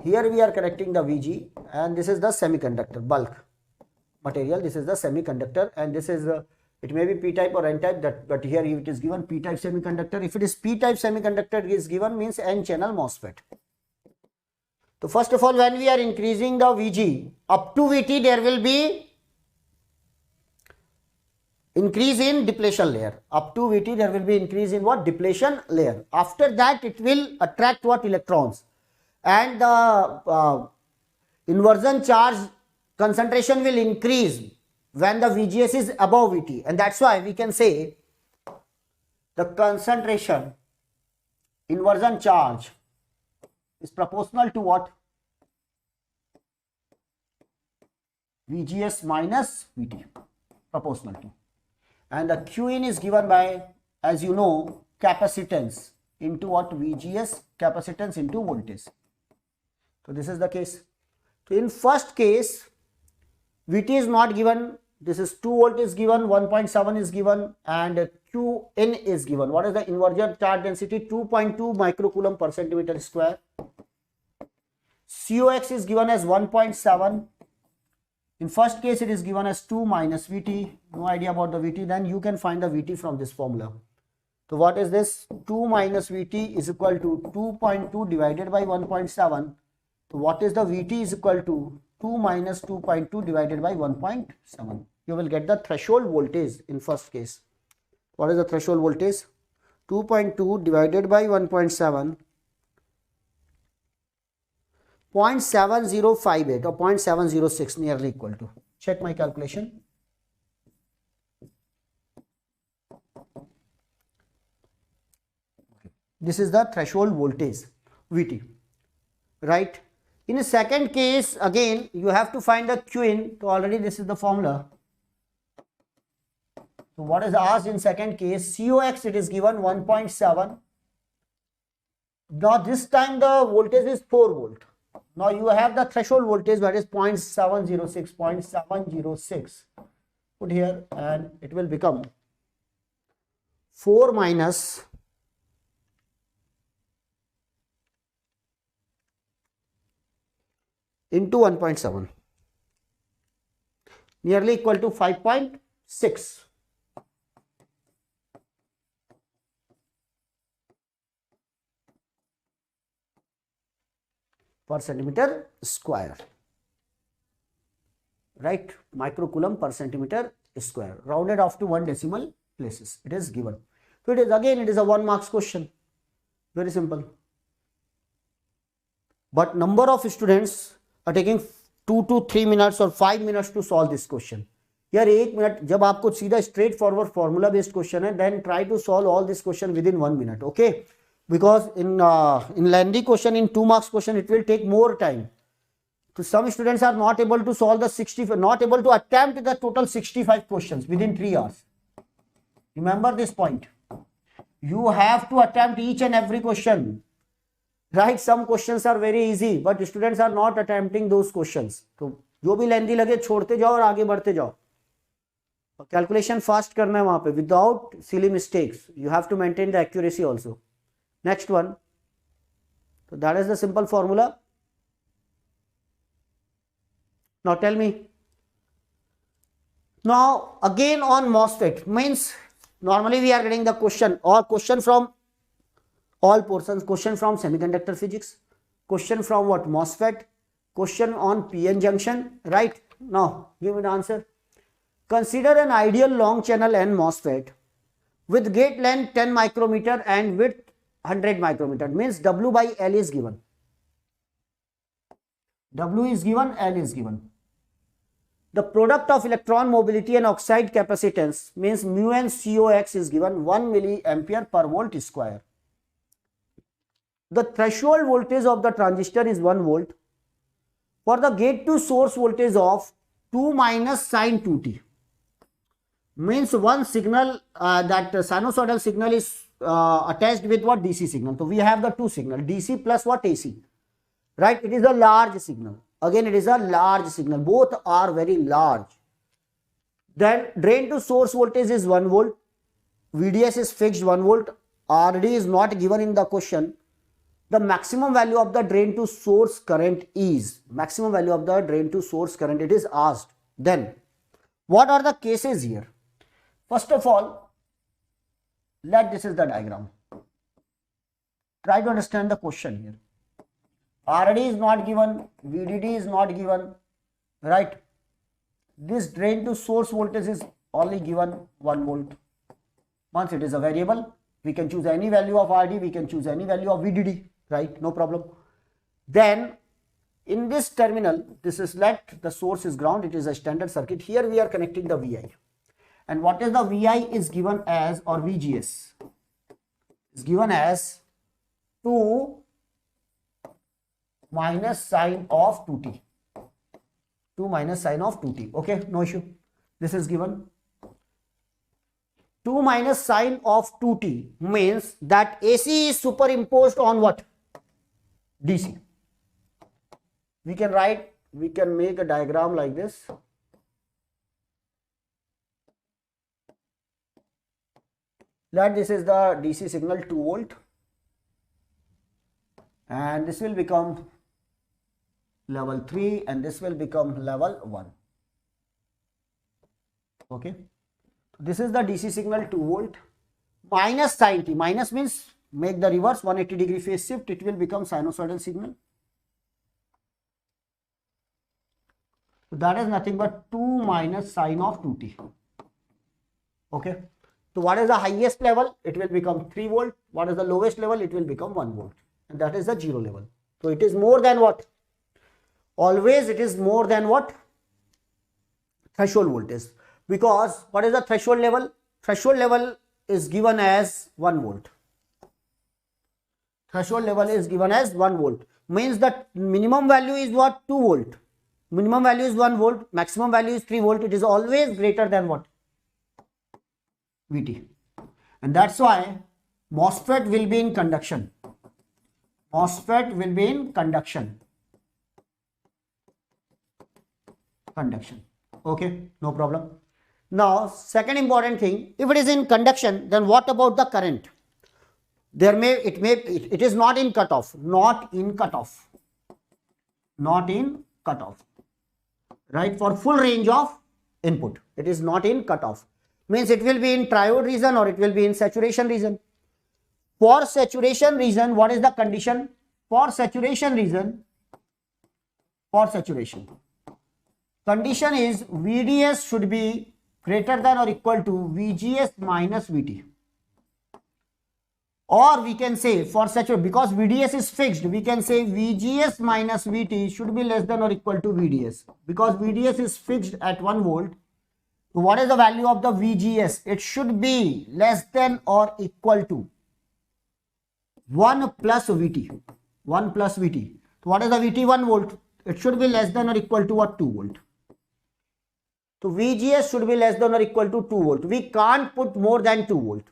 Here we are connecting the Vg, and this is the semiconductor bulk material. This is the semiconductor, and this is it may be p-type or n-type, but here it is given p-type semiconductor. If it is p-type semiconductor is given, means n-channel MOSFET. So first of all, when we are increasing the Vg up to Vt, there will be increase in depletion layer. Up to Vt, there will be increase in what? Depletion layer. After that, it will attract what? Electrons, and the inversion charge concentration will increase when the VGS is above Vt, and that's why we can say the concentration inversion charge is proportional to what? VGS minus Vt, proportional to. And the Qin is given by, as you know, capacitance into what? VGS, capacitance into voltage. So this is the case. So in first case, Vt is not given. This is 2 volt is given, 1.7 is given, and Qn is given. What is the inversion charge density? 2.2 microcoulomb per centimeter square. COX is given as 1.7. In first case, it is given as 2 minus Vt. No idea about the Vt. Then you can find the Vt from this formula. So what is this? 2 minus Vt is equal to 2.2 divided by 1.7. So what is the Vt is equal to 2 minus 2.2 divided by 1.7. You will get the threshold voltage in first case. What is the threshold voltage? 2.2 divided by 1.7. 0.7058 or 0.706, nearly equal to. Check my calculation. This is the threshold voltage Vt, right? In a second case, again you have to find the Qin. So already this is the formula. So what is asked in second case? COX, it is given 1.7. Now this time the voltage is 4 volt. Now you have the threshold voltage, that is 0.706. Put here, and it will become 4 minus into 1.7, nearly equal to 5.6. per centimeter square, right? Microcoulomb per centimeter square, rounded off to 1 decimal places. It is given. So it is again, it is a 1 marks question. Very simple. But number of students are taking 2 to 3 minutes or 5 minutes to solve this question. यार 1 minute जब आपको सीधा straight forward formula based question है, then try to solve all this question within 1 minute. Okay. because in lengthy question, in 2 marks question, it will take more time. So some students are not able to solve the 65, not able to attempt the total 65 questions within 3 hours. Remember this point. You have to attempt each and every question. Right? Some questions are very easy, but students are not attempting those questions. तो जो भी लेंदी लगे छोड़ते जाओ और आगे बढ़ते जाओ. Calculation fast करना है वहां पे without silly mistakes. You have to maintain the accuracy also. Next one. So that is the simple formula. Now tell me. Now again on MOSFET, means normally we are getting the question or question from all portions, question from semiconductor physics, question from what, MOSFET, question on PN junction, right? Now give me the answer. Consider an ideal long channel N MOSFET with gate length 10 micrometer and width 100 micrometer, means W by L is given. W is given, L is given. The product of electron mobility and oxide capacitance, means mu and COX is given 1 milliampere per volt square. The threshold voltage of the transistor is 1 volt. For the gate to source voltage of 2 minus sine 2t, means one signal, that sinusoidal signal is attached with what, DC signal. So we have the two signal, DC plus what, AC, right? It is a large signal. Again, it is a large signal. Both are very large. Then drain to source voltage is 1 volt. VDS is fixed 1 volt. RD is not given in the question. The maximum value of the drain to source current is, maximum value of the drain to source current, it is asked. Then what are the cases here? First of all, this is the diagram. Try to understand the question here. RD is not given, VDD is not given, right? This drain to source voltage is only given 1 volt. Once it is a variable, we can choose any value of RD, we can choose any value of VDD, right? No problem. Then in this terminal, this is the source is ground, it is a standard circuit. Here we are connecting the VI. And what is the VI is given as, or VGS is given as 2 minus sine of 2t. 2 minus sine of 2t. Okay, no issue. This is given. 2 minus sine of 2t means that AC is superimposed on what? DC. We can write, we can make a diagram like this. That this is the DC signal 2 volt. And this will become level 3 and this will become level 1. Okay. This is the DC signal 2 volt minus sine t. Minus means make the reverse 180 degree phase shift. It will become sinusoidal signal. So that is nothing but 2 minus sine of 2t. Okay. So what is the highest level? It will become 3 volt. What is the lowest level? It will become 1 volt. And that is the 0 level. So it is more than what? Always it is more than what? Threshold voltage. Because what is the threshold level? Threshold level is given as 1 volt. Threshold level is given as 1 volt. Means that minimum value is what? 2 volt. Minimum value is 1 volt. Maximum value is 3 volt. It is always greater than what? VT. And that's why MOSFET will be in conduction. MOSFET will be in conduction. Conduction. Okay, no problem. Now, second important thing, if it is in conduction, then what about the current? It is not in cutoff. Not in cutoff. Not in cutoff. Right? For full range of input. It is not in cutoff. Means it will be in triode region or it will be in saturation region. For saturation region, what is the condition? For saturation region, condition is VDS should be greater than or equal to VGS minus VT. Or we can say for saturation, because VDS is fixed, we can say VGS minus VT should be less than or equal to VDS. Because VDS is fixed at 1 volt. So what is the value of the VGS? It should be less than or equal to 1 plus VT. 1 plus VT. So what is the VT? 1 volt. It should be less than or equal to what? 2 volt. So VGS should be less than or equal to 2 volt. We can't put more than 2 volt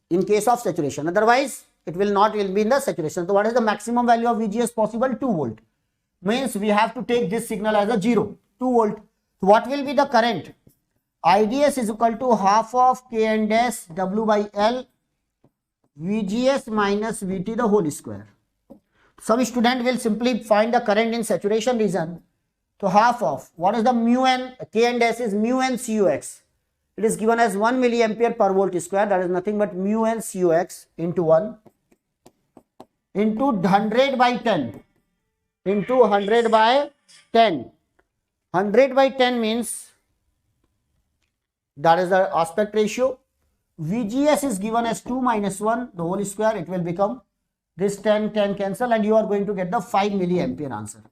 in case of saturation. Otherwise, it will not be in the saturation. So what is the maximum value of VGS possible? 2 volt. Means we have to take this signal as a 0. 2 volt. So what will be the current? IDS is equal to half of K and S W by L VGS minus VT the whole square. Some student will simply find the current in saturation region. So half of, what is the mu n? K and S is mu n CUX. It is given as 1 milliampere per volt square. That is nothing but mu n CUX into 1 into 100 by 10 into 100 by 10. 100 by 10 means that is the aspect ratio. VGS is given as 2 minus 1 the whole square. It will become this 10 cancel and you are going to get the 5 milliampere answer.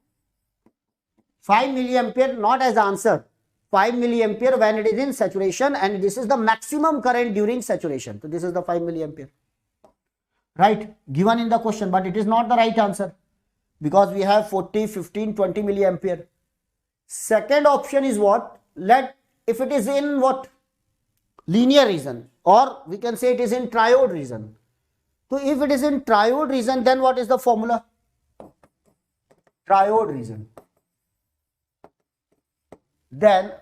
5 milliampere not as answer. 5 milliampere when it is in saturation, and this is the maximum current during saturation. So this is the 5 milliampere. Right, given in the question, but it is not the right answer because we have 40, 15, 20 milliampere. Second option is what? If it is in what? Linear region, or we can say it is in triode region. So if it is in triode region, then what is the formula? Triode region. Then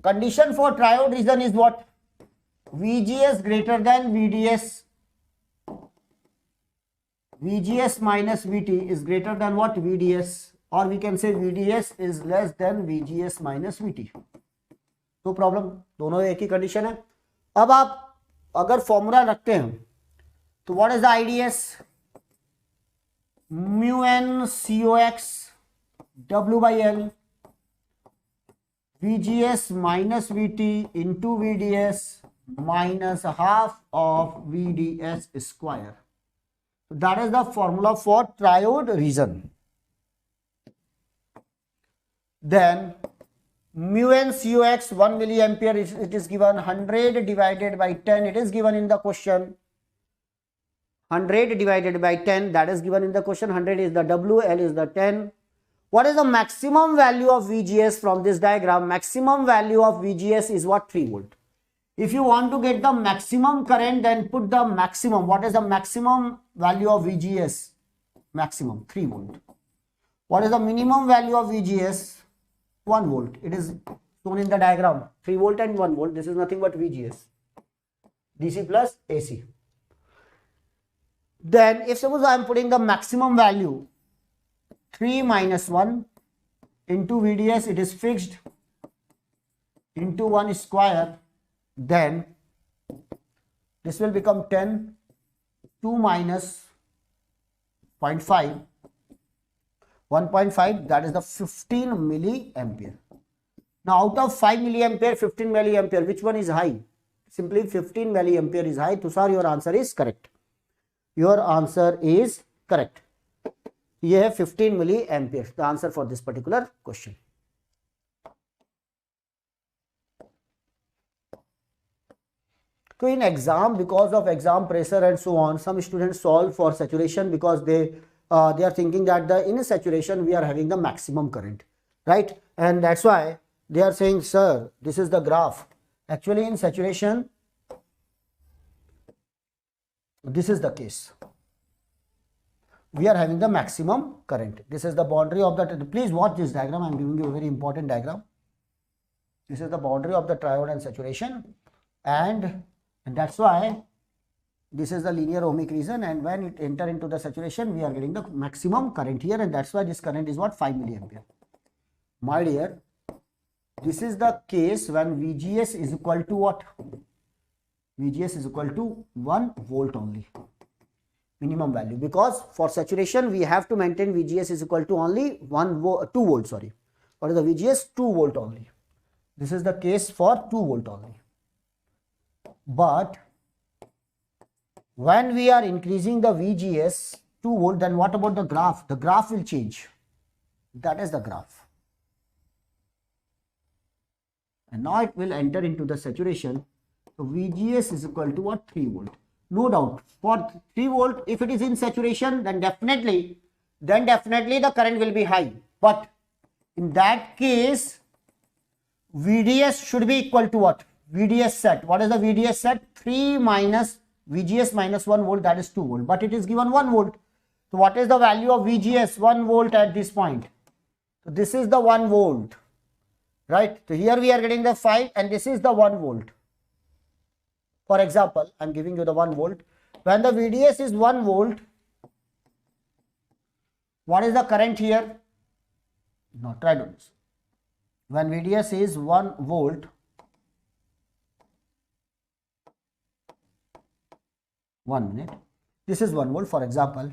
condition for triode region is what? VGS greater than VDS. VGS minus VT is greater than what? VDS, or we can say VDS is less than VGS minus VT. No problem, दोनों एक ही condition है. अब आप अगर formula रखते हैं तो what is the IDS? mu n COX W by L VGS minus VT into VDS minus half of VDS square. That is the formula for triode region. Then mu n COX 1 milliampere, it is given 100 divided by 10. It is given in the question. 100 divided by 10, that is given in the question. 100 is the W, L is the 10. What is the maximum value of VGS from this diagram? Maximum value of VGS is what? 3 volt. If you want to get the maximum current, then put the maximum. What is the maximum value of VGS? Maximum 3 volt. What is the minimum value of VGS? 1 volt. It is shown in the diagram. 3 volt and 1 volt. This is nothing but VGS. DC plus AC. Then if suppose I am putting the maximum value 3 minus 1 into VDS, it is fixed into 1 square, then this will become 10. 2 minus 0.5, 1.5, that is the 15 milliampere. Now out of 5 milliampere, 15 milliampere, which one is high? Simply 15 milliampere is high. So sir, your answer is correct. Your answer is correct. ये है 15 milliampere, the answer for this particular question. So in exam, because of exam pressure and so on, some students solve for saturation because they are thinking that in saturation we are having the maximum current, right? And that's why they are saying, sir, this is the graph. Actually in saturation, this is the case. We are having the maximum current. This is the boundary of the, please watch this diagram. I am giving you a very important diagram. This is the boundary of the triode and saturation, and that's why this is the linear ohmic region, and when it enter into the saturation, we are getting the maximum current here, and that's why this current is what? 5 milliampere. My dear, this is the case when VGS is equal to what? VGS is equal to 1 volt only. Minimum value, because for saturation we have to maintain VGS is equal to only 2 volt, sorry. What is the VGS? 2 volt only. This is the case for 2 volt only. But when we are increasing the VGS 2 volt, then what about the graph? The graph will change. That is the graph. And now it will enter into the saturation. So VGS is equal to what? 3 volt. No doubt. For 3 volt, if it is in saturation, then definitely the current will be high. But in that case, VDS should be equal to what? VDS set. What is the VDS set? 3 minus VGS minus 1 volt, that is 2 volt. But it is given 1 volt. So what is the value of VGS? 1 volt at this point. So this is the 1 volt. Right? So here we are getting the 5 and this is the 1 volt. For example, I am giving you the 1 volt. When the VDS is 1 volt, what is the current here? No, try to do this. When VDS is 1 volt, 1 minute. This is 1 volt, for example.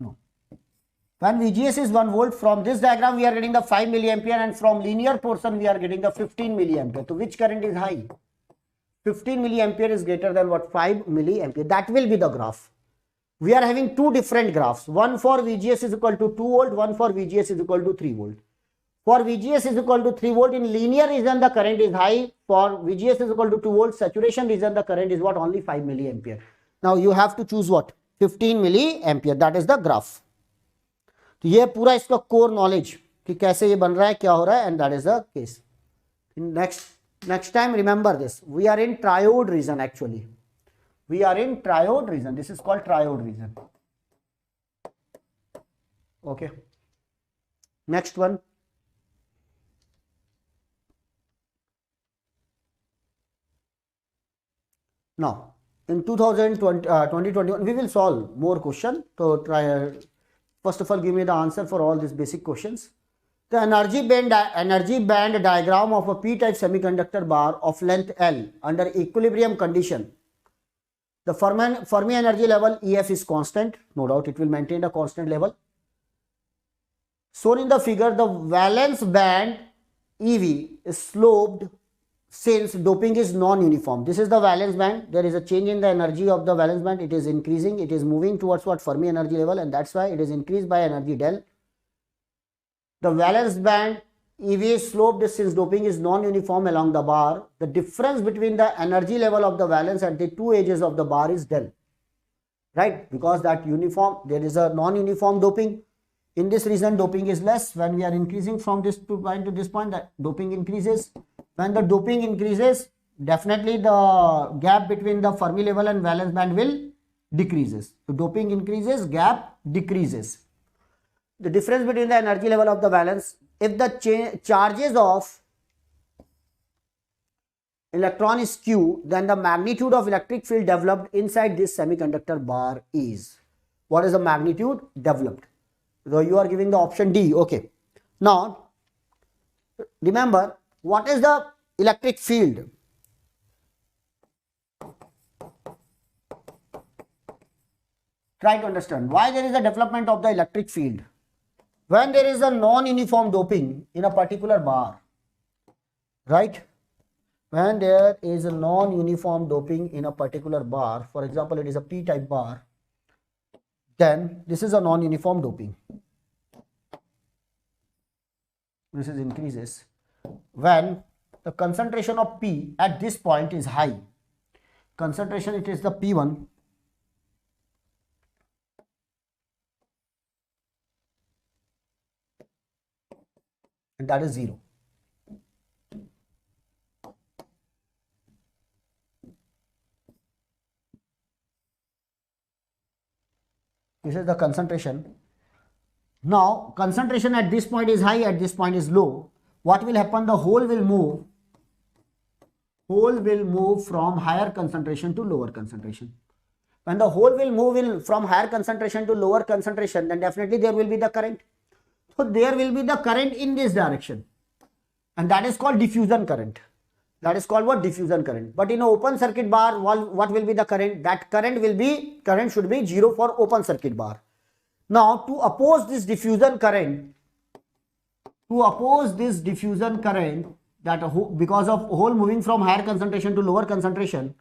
No. When VGS is 1 volt, from this diagram we are getting the 5 milliampere and from linear portion we are getting the 15 milliampere. So which current is high? 15 milliampere is greater than what? 5 milliampere. That will be the graph. We are having two different graphs. One for VGS is equal to 2 volt, one for VGS is equal to 3 volt. For VGS is equal to 3 volt, in linear region the current is high. For VGS is equal to 2 volt, saturation region the current is what? Only 5 milliampere. Now you have to choose what? 15 milliampere. That is the graph. तो ये पूरा इसका core knowledge कि कैसे ये बन रहा है, क्या हो रहा है, and that is the case. Next time remember this, we are in triode region. Actually we are in triode region. This is called triode region. Okay. Next one. Now, in 2021, we will solve more questions. So try. First of all, give me the answer for all these basic questions. The energy band diagram of a p-type semiconductor bar of length L under equilibrium condition. The Fermi energy level EF is constant. No doubt it will maintain a constant level. Shown in the figure, the valence band EV is sloped since doping is non-uniform. This is the valence band. There is a change in the energy of the valence band. It is increasing. It is moving towards what? Fermi energy level, and that's why it is increased by energy del. The valence band EV is sloped since doping is non-uniform along the bar. The difference between the energy level of the valence at the two edges of the bar is del. Right? Because that uniform, there is a non-uniform doping. In this region, doping is less. When we are increasing from this point to this point, the doping increases. When the doping increases, definitely the gap between the Fermi level and valence band will decreases. So doping increases, gap decreases. The difference between the energy level of the valence, if the charges of electron is Q, then the magnitude of electric field developed inside this semiconductor bar is. What is the magnitude developed? So you are giving the option D. Okay. Now, remember, what is the electric field? Try to understand why there is a development of the electric field. When there is a non-uniform doping in a particular bar, right? When there is a non-uniform doping in a particular bar, for example, it is a p-type bar, then this is a non-uniform doping. This is increases. When the concentration of P at this point is high, concentration, it is the P1, and that is 0. This is the concentration. Now, concentration at this point is high, at this point is low. What will happen? The hole will move. Hole will move from higher concentration to lower concentration. When the hole will move from higher concentration to lower concentration, then definitely there will be the current. So there will be the current in this direction, and that is called diffusion current. That is called what? Diffusion current. But in an open circuit bar, what will be the current? That current should be 0 for open circuit bar. Now, to oppose this diffusion current, that because of hole moving from higher concentration to lower concentration,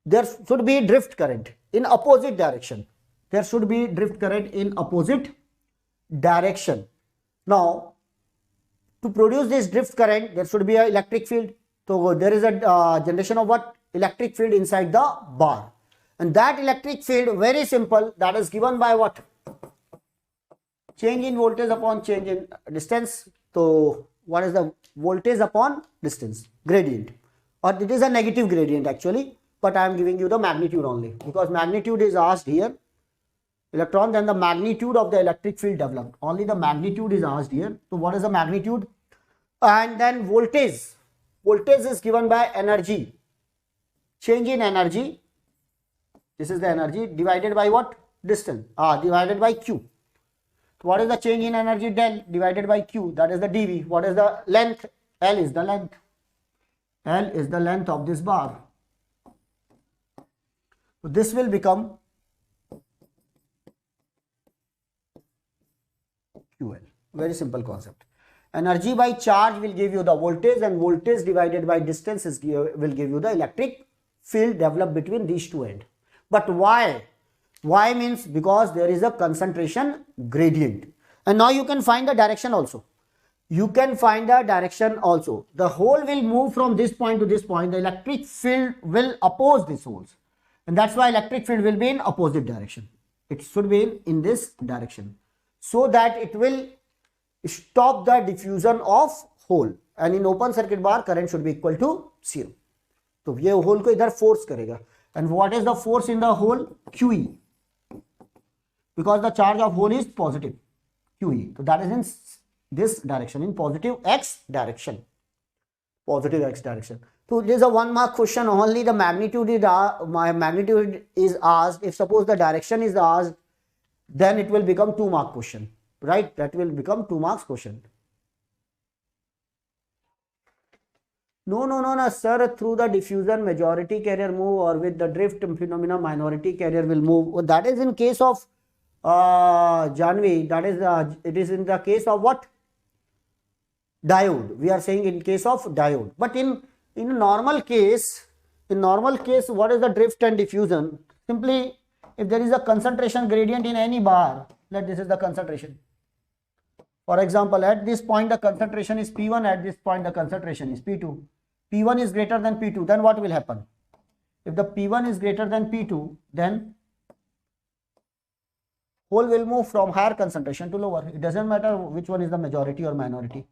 there should be drift current in opposite direction. There should be drift current in opposite direction. Now, To produce this drift current, there should be an electric field. So there is a generation of what? Electric field inside the bar. And that electric field, very simple, that is given by what? Change in voltage upon change in distance. So what is the voltage upon distance? Gradient. Or it is a negative gradient actually, but I am giving you the magnitude only, because magnitude is asked here. Electron, then the magnitude of the electric field developed. Only the magnitude is asked here. So what is the magnitude? And then voltage. Voltage is given by energy. Change in energy. This is the energy divided by what? Distance. Divided by Q. So what is the change in energy? Del divided by Q. That is the dV. What is the length? L is the length. L is the length of this bar. So this will become QL. Very simple concept. Energy by charge will give you the voltage, and voltage divided by distance will give you the electric field developed between these two ends. But why? Why means because there is a concentration gradient. And now you can find the direction also. You can find the direction also. The hole will move from this point to this point. The electric field will oppose these holes. And that's why electric field will be in opposite direction. It should be in this direction, so that it will stop the diffusion of hole. And in open circuit bar, current should be equal to 0. So ये hole को इधर force करेगा. And what is the force in the hole? QE. Because the charge of hole is positive. QE. So that is in this direction, in positive X direction. Positive X direction. So this is a 1 mark question. Only the magnitude is asked. If suppose the direction is asked, then it will become 2 mark question. Right? That will become 2 marks question. No, sir. Through the diffusion, majority carrier move, or with the drift phenomena, minority carrier will move. Well, that is in case of Janvi. That is it is in the case of what? Diode. We are saying in case of diode. But in normal case, what is the drift and diffusion? Simply, if there is a concentration gradient in any bar, let this is the concentration. For example, at this point the concentration is P1, at this point the concentration is P2. P1 is greater than P2, then what will happen? If the P1 is greater than P2, then hole will move from higher concentration to lower. It doesn't matter which one is the majority or minority.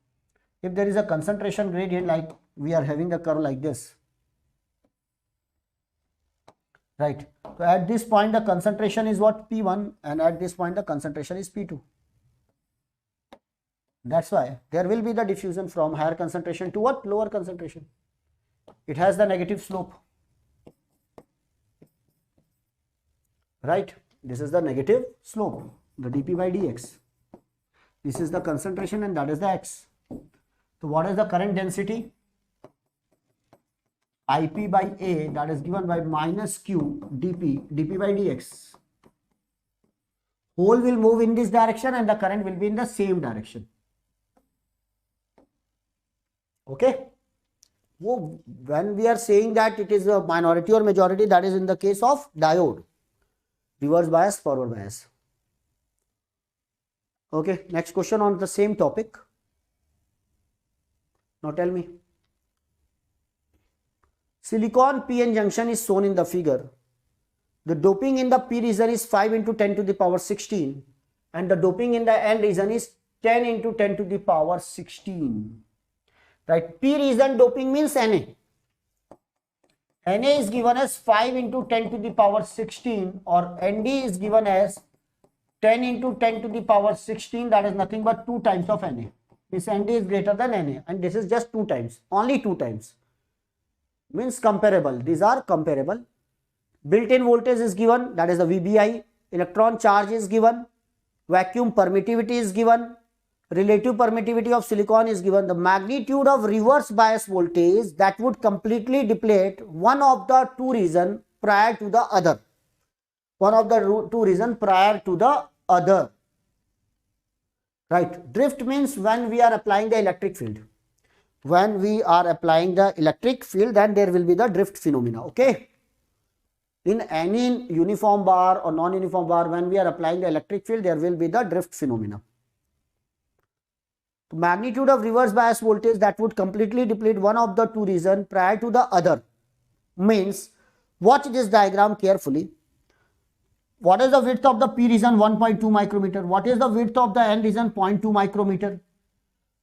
If there is a concentration gradient, like we are having the curve like this, right? So at this point the concentration is what? P1, and at this point the concentration is P2. That's why there will be the diffusion from higher concentration to what? Lower concentration. It has the negative slope. Right? This is the negative slope, the dP by dx. This is the concentration and that is the x. So what is the current density? IP by A, that is given by minus Q dP by dx. Hole will move in this direction and the current will be in the same direction. Okay. When we are saying that it is a minority or majority, that is in the case of diode. Reverse bias, forward bias. Okay. Next question on the same topic. Now tell me. Silicon PN junction is shown in the figure. The doping in the P region is 5 into 10 to the power 16 and the doping in the N region is 10 into 10 to the power 16. Right? P region doping means Na. Na is given as 5 into 10 to the power 16 or Nd is given as 10 into 10 to the power 16, that is nothing but 2 times of Na. This Nd is greater than Na and this is just 2 times, only 2 times. Means comparable. These are comparable. Built-in voltage is given, that is the VBI. Electron charge is given. Vacuum permittivity is given. Relative permittivity of silicon is given. The magnitude of reverse bias voltage that would completely deplete one of the two regions prior to the other. One of the two regions prior to the other. Right. Drift means when we are applying the electric field. When we are applying the electric field, then there will be the drift phenomena. Okay. In any uniform bar or non-uniform bar, when we are applying the electric field, there will be the drift phenomena. The magnitude of reverse bias voltage that would completely deplete one of the two regions prior to the other. Means, watch this diagram carefully. What is the width of the P region? 1.2 micrometer. What is the width of the N region? 0.2 micrometer.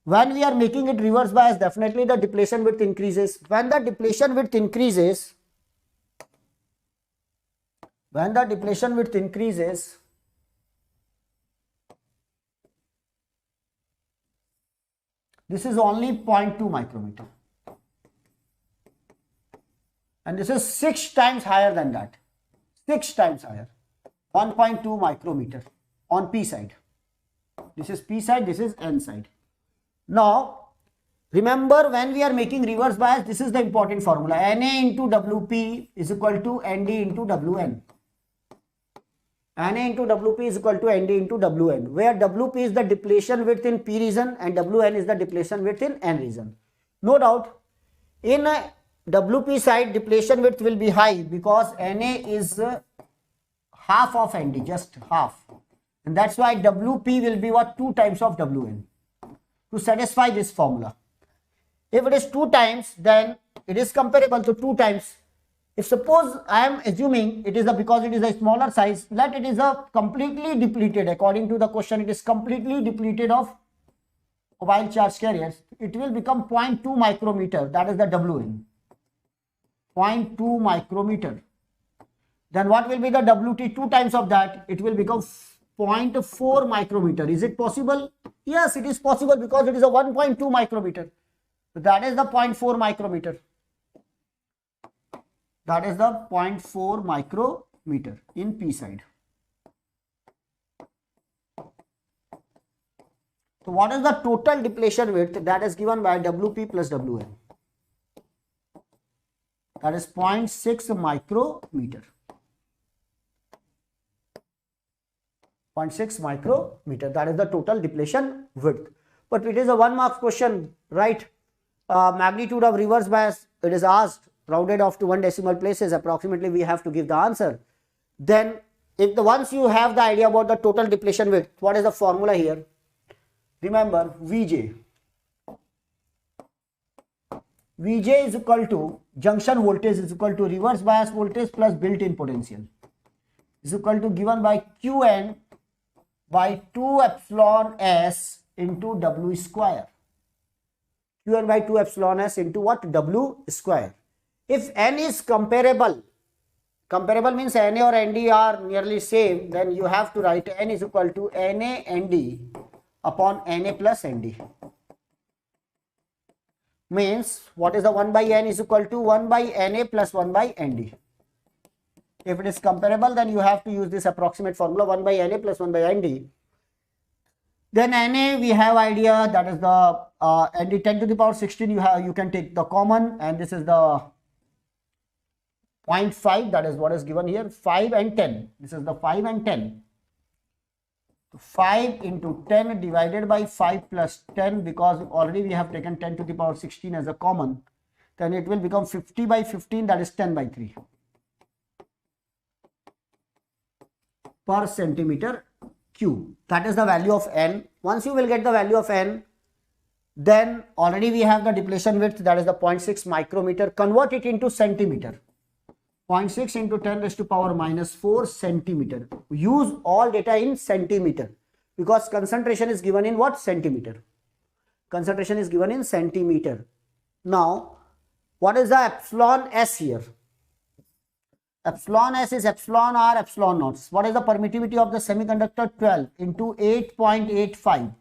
When we are making it reverse bias, definitely the depletion width increases. When the depletion width increases, this is only 0.2 micrometer. And this is 6 times higher than that. 6 times higher. 1.2 micrometer on P side. This is P side, this is N side. Now, remember when we are making reverse bias, this is the important formula. Na into Wp is equal to Nd into Wn. Na into Wp is equal to Nd into Wn, where Wp is the depletion width in P region and Wn is the depletion width in N region. No doubt, in a Wp side, depletion width will be high because Na is half of Nd, just half. And that's why Wp will be what? 2 times of Wn to satisfy this formula. If it is 2 times, then it is comparable to 2 times. If suppose I am assuming it is because it is a smaller size, let it is a completely depleted, according to the question, it is completely depleted of mobile charge carriers. It will become 0.2 micrometer, that is the Wn. 0.2 micrometer. Then what will be the Wt? 2 times of that, it will become 0.4 micrometer. Is it possible? Yes, it is possible because it is a 1.2 micrometer. So that is the 0.4 micrometer. That is the 0.4 micrometer in P side. So what is the total depletion width? That is given by Wp plus Wn. That is 0.6 micrometer. 0.6 micrometer. That is the total depletion width. But it is a 1 mark question, right? Magnitude of reverse bias, it is asked, rounded off to 1 decimal places, approximately we have to give the answer. Then if once you have the idea about the total depletion width, what is the formula here? Remember, Vj is equal to junction voltage is equal to reverse bias voltage plus built-in potential is equal to given by Qn by 2 epsilon s into W square. Qn by 2 epsilon s into what? W square. If N is comparable means Na or Nd are nearly same, then you have to write N is equal to Na Nd upon Na plus Nd. Means what is the 1 by N is equal to 1 by Na plus 1 by Nd. If it is comparable, then you have to use this approximate formula 1 by Na plus 1 by Nd. Then Na we have idea, that is the Nd 10 to the power 16, you can take the common, and this is the 0.5, that is what is given here, 5 and 10. This is the 5 and 10. 5 into 10 divided by 5 plus 10, because already we have taken 10 to the power 16 as a common. Then it will become 50 by 15, that is 10 by 3 per centimeter cube. That is the value of N. Once you will get the value of N, then already we have the depletion width, that is the 0.6 micrometer. Convert it into centimeter. 0.6 into 10 raised to power minus 4 centimeter. Use all data in centimeter because concentration is given in what? Centimeter. Concentration is given in centimeter. Now, what is the epsilon s here? Epsilon s is epsilon r, epsilon naught. What is the permittivity of the semiconductor? 12 into 8.85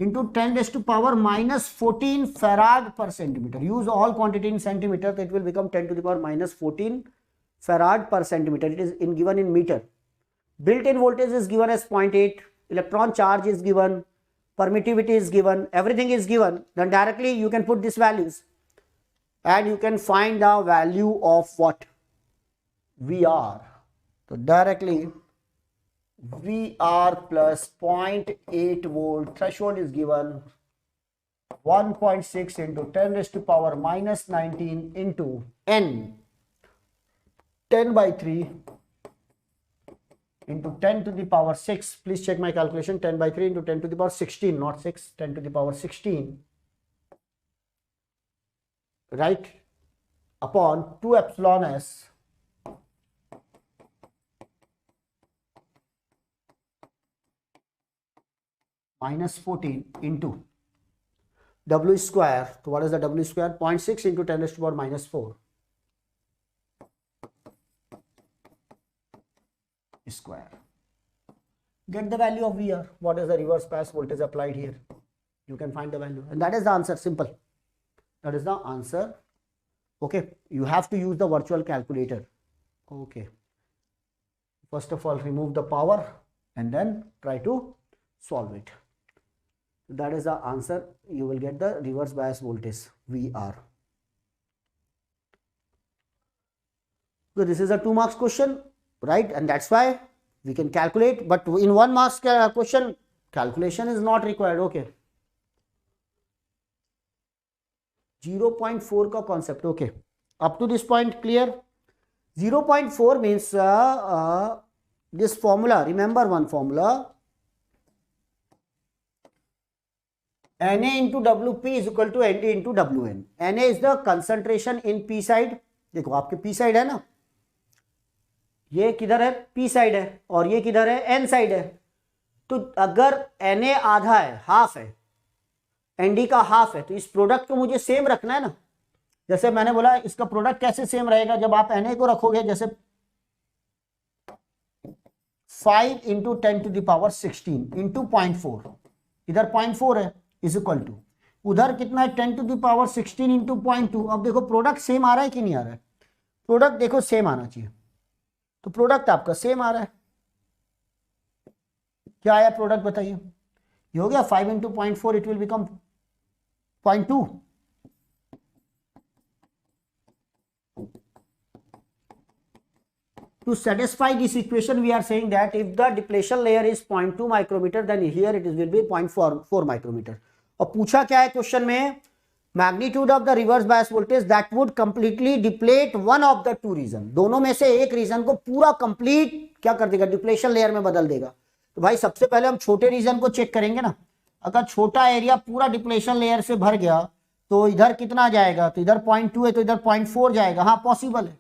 into 10 raised to power minus 14 farad per centimeter. Use all quantity in centimeter, it will become 10 to the power minus 14 farad per centimeter. It is given in meter. Built-in voltage is given as 0.8, electron charge is given, permittivity is given, everything is given. Then directly you can put these values and you can find the value of what? VR. So directly VR plus 0.8 volt threshold is given 1.6 into 10 raised to power minus 19 into N 10 by 3 into 10 to the power 6. Please check my calculation. 10 by 3 into 10 to the power 16, not 6. 10 to the power 16. Right? Upon 2 epsilon s minus 14 into W square. So what is the W square? 0.6 into 10 raised to the power minus 4 square. Get the value of VR. What is the reverse bias voltage applied here? You can find the value. And that is the answer. Simple. That is the answer. Okay. You have to use the virtual calculator. Okay. First of all, remove the power and then try to solve it. That is the answer. You will get the reverse bias voltage VR. So this is a 2 marks question, right? And that's why we can calculate, but in 1 marks question, calculation is not required. Okay. 0.4 ka concept. Okay. Up to this point, clear? 0.4 means this formula. Remember one formula. Na into Wp is equal to Nd into Wn. Na is the concentration in P side. देखो आपके P side है ना, ये किधर है? P side है, और ये किधर है? N side है. तो अगर Na आधा है, हाफ है, Nd का हाफ है, तो इस प्रोडक्ट को मुझे सेम रखना है ना. जैसे मैंने बोला, इसका प्रोडक्ट कैसे सेम रहेगा? जब आप Na को रखोगे जैसे 5 into 10 to the power 16 into 0.4, इधर 0.4 है, इज इक्वल टू उधर कितना है? 10 to the power 16 into 0.2. अब देखो प्रोडक्ट सेम आ रहा है कि नहीं आ रहा है? प्रोडक्ट देखो सेम आना चाहिए, तो प्रोडक्ट आपका सेम आ रहा है. क्या आया प्रोडक्ट बताइए? ये हो गया 5 into 0.4, it will become 0.2. To satisfy this equation, we are saying that if the depletion layer is 0.2 micrometer, then here it will be 0.4 micrometer. और पूछा क्या है क्वेश्चन में? Magnitude of the reverse bias voltage that would completely deplete one of the 2 region. दोनों में से एक reason को पूरा कंप्लीट क्या कर देगा? डिप्लेशन लेयर में बदल देगा. तो भाई सबसे पहले हम छोटे रीजन को चेक करेंगे ना. अगर छोटा एरिया पूरा डिप्लेशन लेयर से भर गया तो इधर कितना जाएगा? तो इधर 0.2 है, तो इधर 0.4 जाएगा. हाँ पॉसिबल है.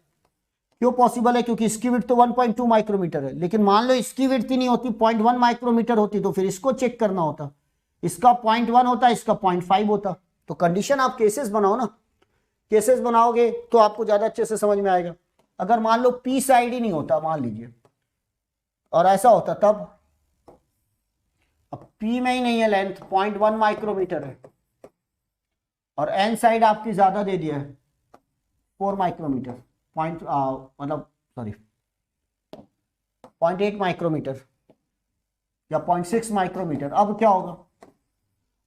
क्यों पॉसिबल है? क्योंकि इसकी विड्थ तो 1.2 माइक्रोमीटर है. लेकिन मान लो इसकी विड्थ ही नहीं होती, 0.1 माइक्रोमीटर होती, तो फिर इसको चेक करना होता. इसका 0.1 होता, इसका 0.5 होता. तो कंडीशन आप केसेस बनाओ ना. केसेस बनाओगे तो आपको ज्यादा अच्छे से समझ में आएगा. अगर मान लो पी साइड ही नहीं होता, मान लीजिए, और ऐसा होता तब. अब पी में ही नहीं है लेंथ, 0.1 माइक्रोमीटर है, और एन साइड आपकी ज्यादा दे दिया है 4 माइक्रोमीटर, मतलब सॉरी 0.8 माइक्रोमीटर या 0.6 माइक्रोमीटर. अब क्या होगा?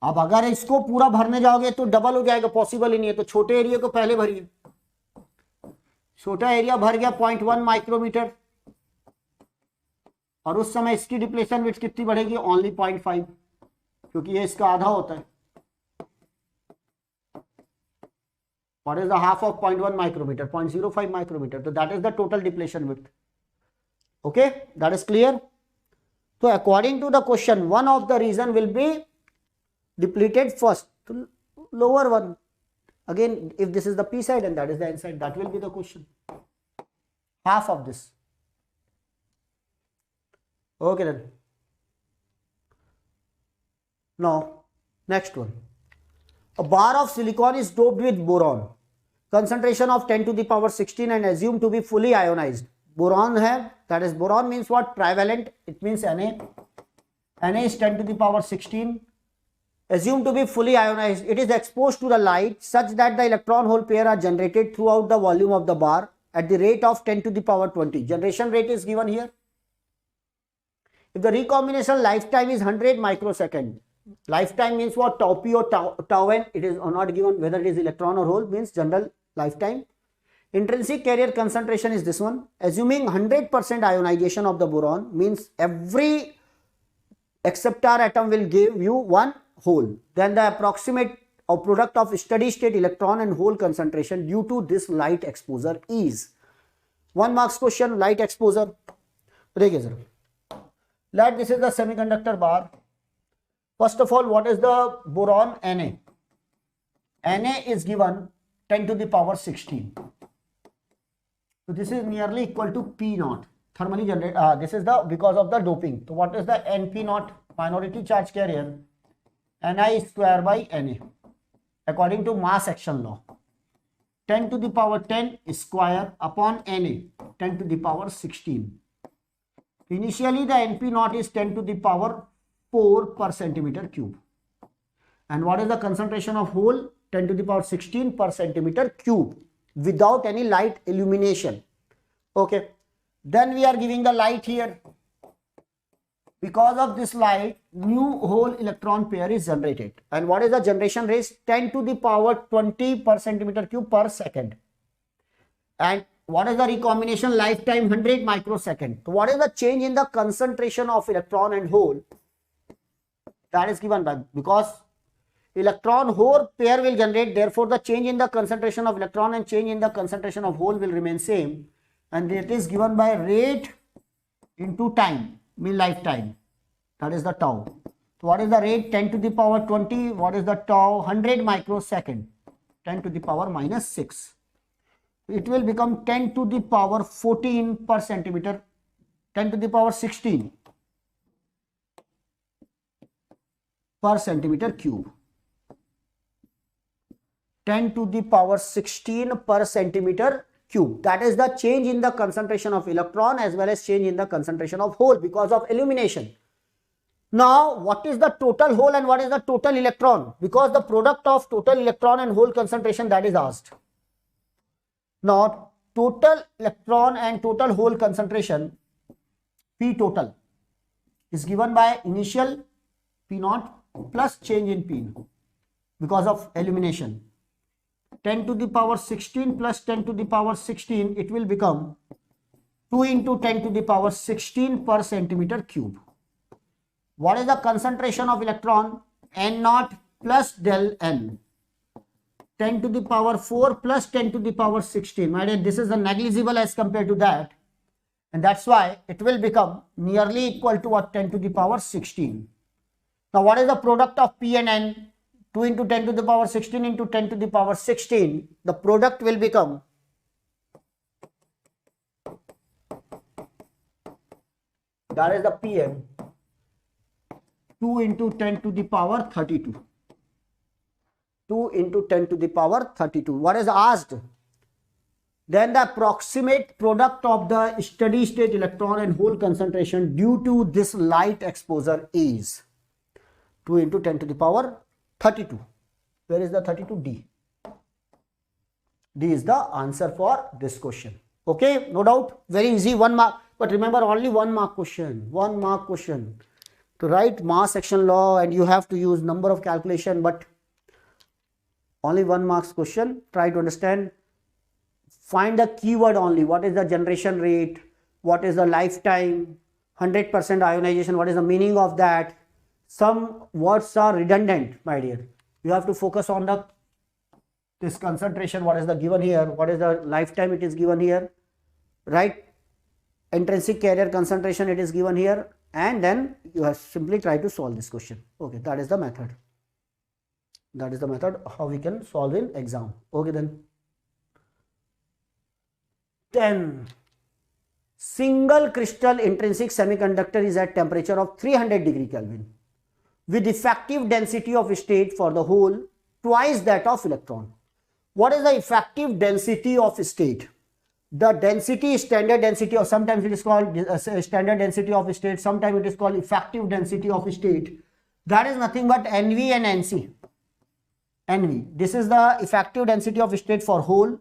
अब अगर इसको पूरा भरने जाओगे तो डबल हो जाएगा, पॉसिबल ही नहीं है. तो छोटे एरिया को पहले भरिए. छोटा एरिया भर गया 0.1 माइक्रोमीटर, और उस समय इसकी डिप्लेशन विड्थ कितनी बढ़ेगी? ओनली 0.5, क्योंकि ये इसका आधा होता है. What is the half of 0.1 micrometer? 0.05 micrometer. So that is the total depletion width. Okay, that is clear. So according to the question, one of the reason will be depleted first. So lower one. Again, if this is the P side and that is the N side, that will be the question. Half of this. Okay then. Now, next one. A bar of silicon is doped with boron. Concentration of 10 to the power 16 and assumed to be fully ionized. Boron है, that is boron means what? Trivalent. It means Na. Na is 10 to the power 16. Assumed to be fully ionized. It is exposed to the light such that the electron hole pair are generated throughout the volume of the bar at the rate of 10 to the power 20. Generation rate is given here. If the recombination lifetime is 100 microsecond. Lifetime means what? Tau p or tau n. It is not given whether it is electron or hole, means general lifetime. Intrinsic carrier concentration is this one. Assuming 100% ionization of the boron, means every acceptor atom will give you one hole. Then the approximate or product of steady state electron and hole concentration due to this light exposure is 1 marks question. Light exposure. देखिए sir, Let this is the semiconductor bar. First of all, what is the boron? Na. Na is given 10 to the power 16. So this is nearly equal to P naught. Thermally generated. This is the because of the doping. So what is the NP naught? Minority charge carrier. Ni square by Na. According to mass action law. 10 to the power 10 square upon Na. 10 to the power 16. Initially the NP naught is 10 to the power 4 per centimeter cube. And what is the concentration of hole? 10 to the power 16 per centimeter cube without any light illumination. Okay. Then we are giving the light here. Because of this light, new hole electron pair is generated. And what is the generation rate? 10 to the power 20 per centimeter cube per second. And what is the recombination lifetime? 100 microsecond. So what is the change in the concentration of electron and hole? That is given by, because electron hole pair will generate, therefore the change in the concentration of electron and change in the concentration of hole will remain same, and it is given by rate into time, mean lifetime, that is the tau. So what is the rate? 10 to the power 20. What is the tau? 100 microsecond. 10 to the power minus 6. It will become 10 to the power 14 per centimeter, 10 to the power 16 per centimeter cube. 10 to the power 16 per centimeter cube. That is the change in the concentration of electron as well as change in the concentration of hole because of illumination. Now, what is the total hole and what is the total electron? Because the product of total electron and hole concentration, that is asked. Now, total electron and total hole concentration, P total, is given by initial P naught plus change in P because of illumination. 10 to the power 16 plus 10 to the power 16, it will become 2 into 10 to the power 16 per centimeter cube. What is the concentration of electron? N naught plus del N. 10 to the power 4 plus 10 to the power 16. My dear, this is a negligible as compared to that. And that's why it will become nearly equal to what? 10 to the power 16. Now, what is the product of P and N? 2 into 10 to the power 16 into 10 to the power 16. The product will become that is the Pn. 2 into 10 to the power 32. 2 into 10 to the power 32. What is asked? Then the approximate product of the steady state electron and hole concentration due to this light exposure is 2 into 10 to the power 32. Where is the 32? D. D is the answer for this question. Okay, no doubt. Very easy, 1 mark. But remember, only 1 mark question. 1 mark question. To write mass action law and you have to use number of calculation, but only 1 marks question. Try to understand. Find the keyword only. What is the generation rate? What is the lifetime? 100% ionization. What is the meaning of that? Some words are redundant, my dear. You have to focus on the this concentration. What is the given here? What is the lifetime? It is given here, right? Intrinsic carrier concentration, it is given here, and then you have simply try to solve this question. Okay, that is the method. That is the method how we can solve in exam. Okay, then 10. Single crystal intrinsic semiconductor is at temperature of 300 degree Kelvin with effective density of state for the hole twice that of electron. What is the effective density of state? The density, standard density, or sometimes it is called standard density of state, sometimes it is called effective density of state. That is nothing but NV and NC. NV. This is the effective density of state for hole.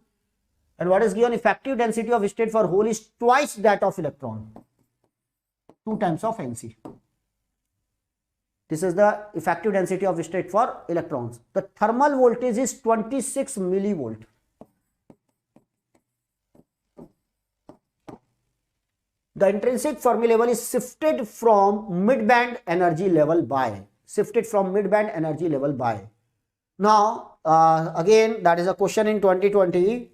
And what is given? Effective density of state for hole is twice that of electron. 2 times of NC. This is the effective density of state for electrons. The thermal voltage is 26 millivolt. The intrinsic Fermi level is shifted from mid-band energy level by. Shifted from mid-band energy level by. Now, again, that is a question in 2020.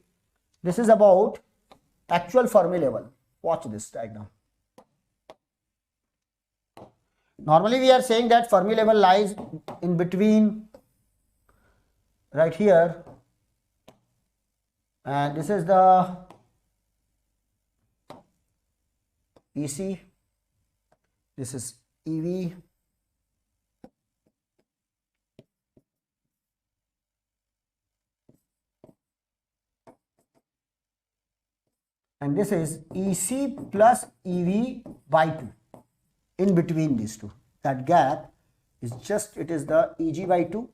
This is about actual Fermi level. Watch this diagram. Normally we are saying that Fermi level lies in between right here, and this is the EC, this is EV, and this is EC plus EV by 2. In between these two, that gap is just, it is the EG by 2.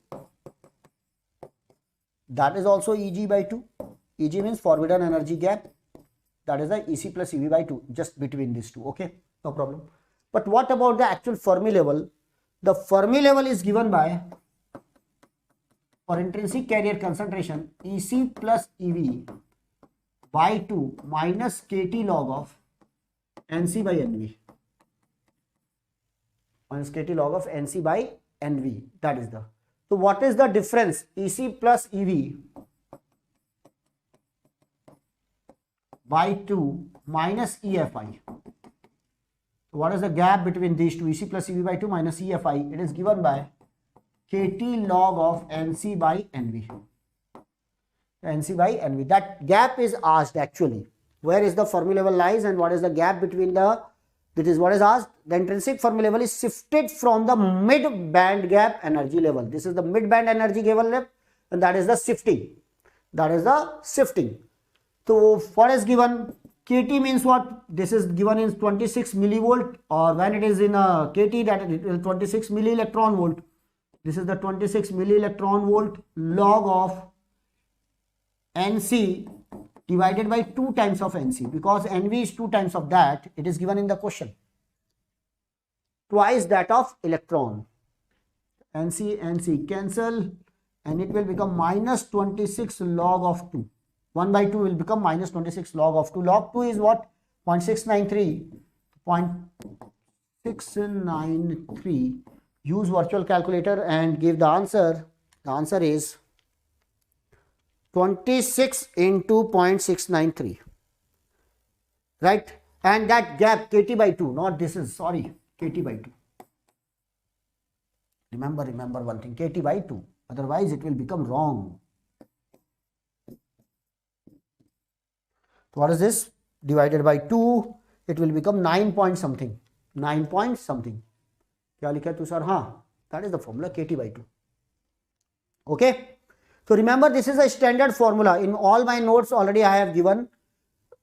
That is also EG by 2. EG means forbidden energy gap. That is the EC plus EV by 2, just between these two. Okay, no problem. But what about the actual Fermi level? The Fermi level is given by, for intrinsic carrier concentration, EC plus EV by 2 minus KT log of NC by NV. Minus KT log of NC by NV. That is the. So what is the difference? EC plus EV by 2 minus EFI. So what is the gap between these two? EC plus EV by 2 minus EFI. It is given by KT log of NC by NV. NC by NV. That gap is asked actually. Where is the Fermi level lies and what is the gap between the, that is what is asked. The intrinsic Fermi level is shifted from the mid band gap energy level. This is the mid band energy level, and that is the shifting. That is the shifting. So what is given? KT means what? This is given in 26 millivolt, or when it is in a KT, that is 26 milli electron volt. This is the 26 milli electron volt log of NC divided by 2 times of NC, because NV is 2 times of that. It is given in the question. Twice that of electron. NC cancel, and it will become minus 26 log of 2. 1 by 2 will become minus 26 log of 2. Log 2 is what? 0.693. 0.693. Use virtual calculator and give the answer. The answer is 26 into 0.693. Right? And that gap KT by 2, not this is, sorry, KT by 2. Remember one thing, KT by 2. Otherwise it will become wrong. So what is this? Divided by 2, it will become 9 point something. 9 point something. Kya likha hai tu sir? Haan, that is the formula, KT by 2. Okay. So remember, this is a standard formula. In all my notes already I have given.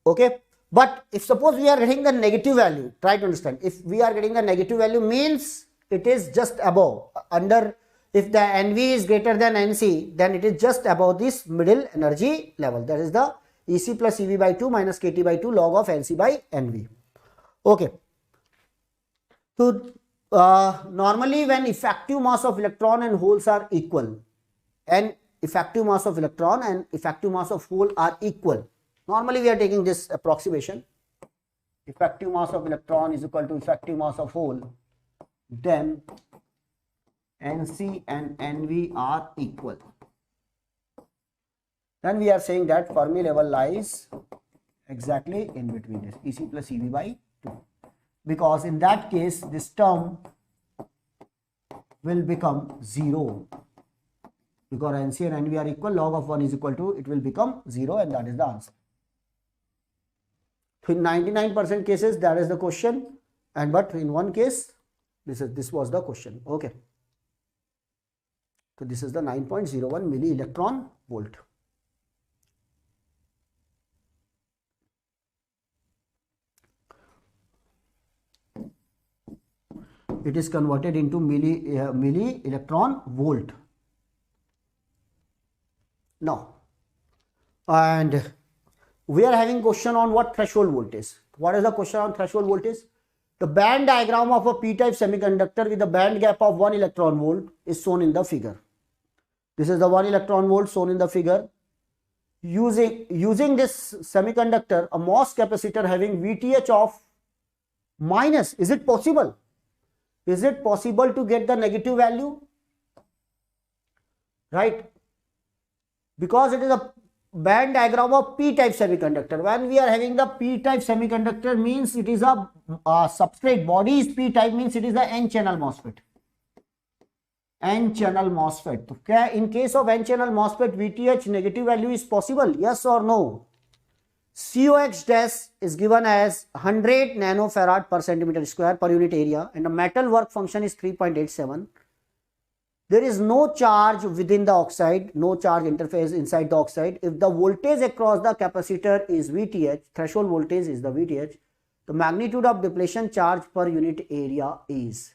Okay. But if suppose we are getting the negative value, try to understand. If we are getting the negative value, means it is just above, under, if the NV is greater than NC, then it is just above this middle energy level. That is the EC plus EV by 2 minus KT by 2 log of NC by NV. Okay. So normally when effective mass of electron and holes are equal, and effective mass of electron and effective mass of hole are equal, normally we are taking this approximation. Effective mass of electron is equal to effective mass of hole, then NC and NV are equal. Then we are saying that Fermi level lies exactly in between this EC plus EV by 2, because in that case this term will become 0, because NC and NV are equal. Log of 1 is equal to, it will become 0, and that is the answer. So in 99% cases that is the question, and but in one case this was the question. Okay. So this is the 9.01 milli electron volt. It is converted into milli electron volt. Now, and we are having question on what threshold voltage. What is the question on threshold voltage? The band diagram of a p-type semiconductor with a band gap of 1 electron volt is shown in the figure. This is the 1 electron volt shown in the figure. Using this semiconductor, a MOS capacitor having VTH of minus, is it possible? Is it possible to get the negative value? Right? Because it is a band diagram of p-type semiconductor. When we are having the p-type semiconductor, means it is a substrate body is p-type, means it is a n-channel MOSFET. N-channel MOSFET. Okay, in case of n-channel MOSFET, VTH negative value is possible, yes or no? COX dash is given as 100 nanofarad per centimeter square per unit area, and the metal work function is 3.87. There is no charge within the oxide, no charge interface inside the oxide. If the voltage across the capacitor is VTH, threshold voltage is the VTH, the magnitude of depletion charge per unit area is,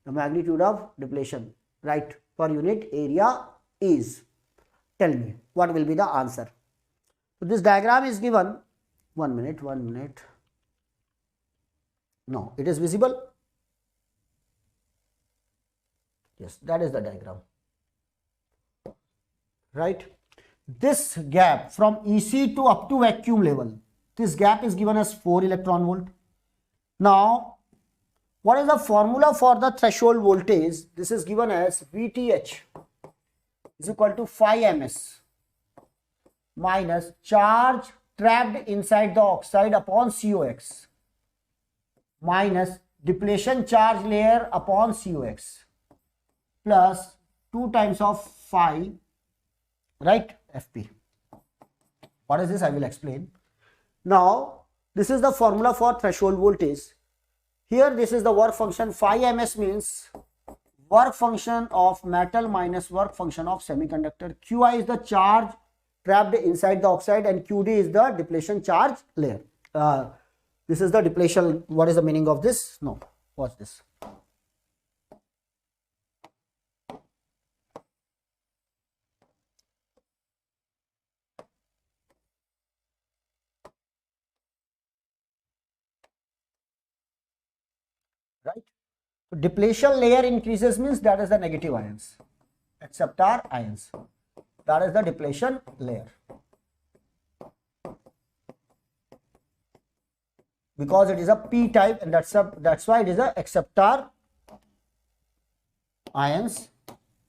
the magnitude of depletion, right, per unit area is. Tell me, what will be the answer? So this diagram is given, 1 minute. No, it is visible. Yes, that is the diagram, right? This gap from EC to up to vacuum level, this gap is given as 4 electron volt. Now, what is the formula for the threshold voltage? This is given as VTH is equal to phi ms minus charge trapped inside the oxide upon COX minus depletion charge layer upon COX plus 2 times of phi, right, FP. What is this? I will explain. Now, this is the formula for threshold voltage. Here, this is the work function. Phi ms means work function of metal minus work function of semiconductor. Qi is the charge trapped inside the oxide, and Qd is the depletion charge layer. This is the depletion. What is the meaning of this? No, watch this. Right? So depletion layer increases means that is the negative ions, acceptor ions. That is the depletion layer. Because it is a p type, and that's why it is a acceptor ions,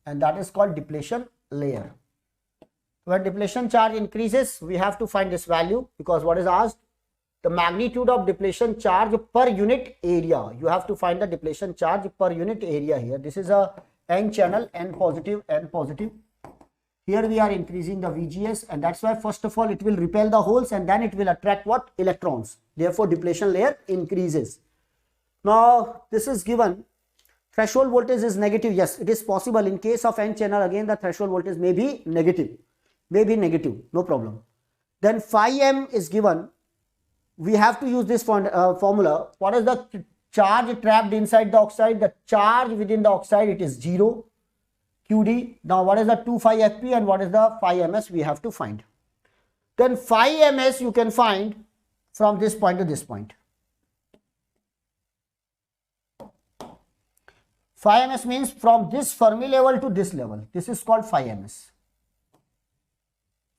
and that is called depletion layer. When depletion charge increases, we have to find this value, because what is asked? The magnitude of depletion charge per unit area. You have to find the depletion charge per unit area here. This is a n channel, n positive, n positive. Here we are increasing the VGS, and that's why first of all it will repel the holes, and then it will attract what? Electrons. Therefore depletion layer increases. Now this is given. Threshold voltage is negative. Yes, it is possible. In case of n channel, again the threshold voltage may be negative. No problem. Then phi m is given. We have to use this formula. What is the charge trapped inside the oxide? The charge within the oxide, it is 0. QD. Now what is the 2 phi FP and what is the phi ms? We have to find. Then phi ms you can find from this point to this point. Phi ms means from this Fermi level to this level. This is called phi ms.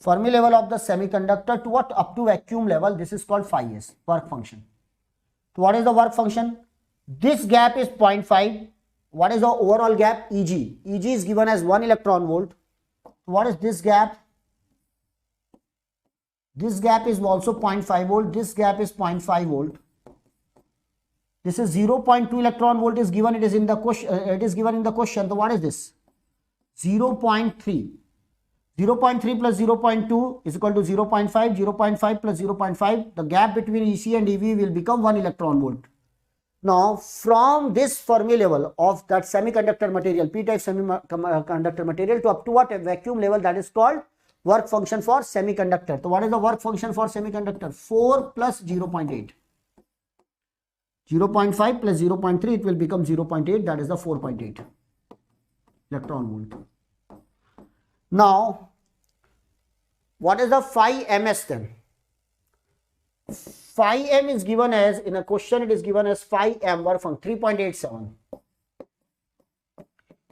Fermi level of the semiconductor to what? Up to vacuum level. This is called phi s, work function. So what is the work function? This gap is 0.5. What is the overall gap? EG. EG is given as 1 electron volt. What is this gap? This gap is also 0.5 volt. This gap is 0.5 volt. This is 0.2 electron volt is given. It is in the question. It is given in the question. So what is this? 0.3. 0.3 plus 0.2 is equal to 0.5. 0.5 plus 0.5. The gap between EC and EV will become 1 electron volt. Now, from this Fermi level of that semiconductor material, p-type semiconductor material, to up to what? A vacuum level, that is called work function for semiconductor. So, what is the work function for semiconductor? 4 plus 0.8. 0.5 plus 0.3, it will become 0.8, that is the 4.8 electron volt. Now, what is the phi ms then? Phi m is given as, in a question it is given as phi m work from 3.87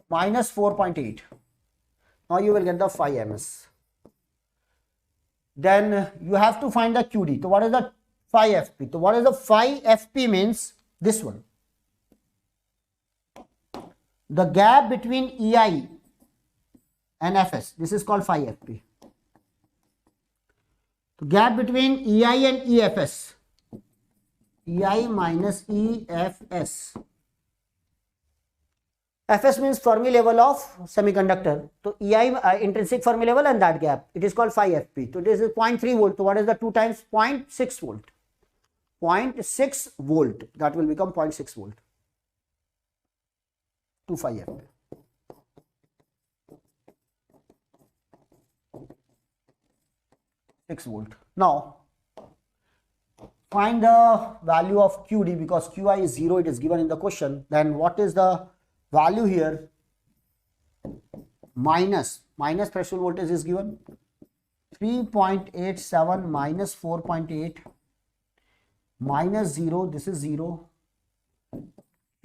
minus 4.8. Now you will get the phi ms. Then you have to find the QD. So what is the phi FP? So what is the phi FP means? This one. The gap between EI and FS. This is called phi FP. तो gap between EI and EFS, EI minus EFS. FS means Fermi level of semiconductor. So EI intrinsic Fermi level and that gap. It is called phi FP. So this is 0.3 volt. So what is the 2 times 0.6 volt? 0.6 volt. That will become 0.6 volt. 2 phi FP. Volt. Now find the value of QD, because QI is 0, it is given in the question. Then what is the value here? Minus threshold voltage is given 3.87 minus 4.8 minus 0, this is 0.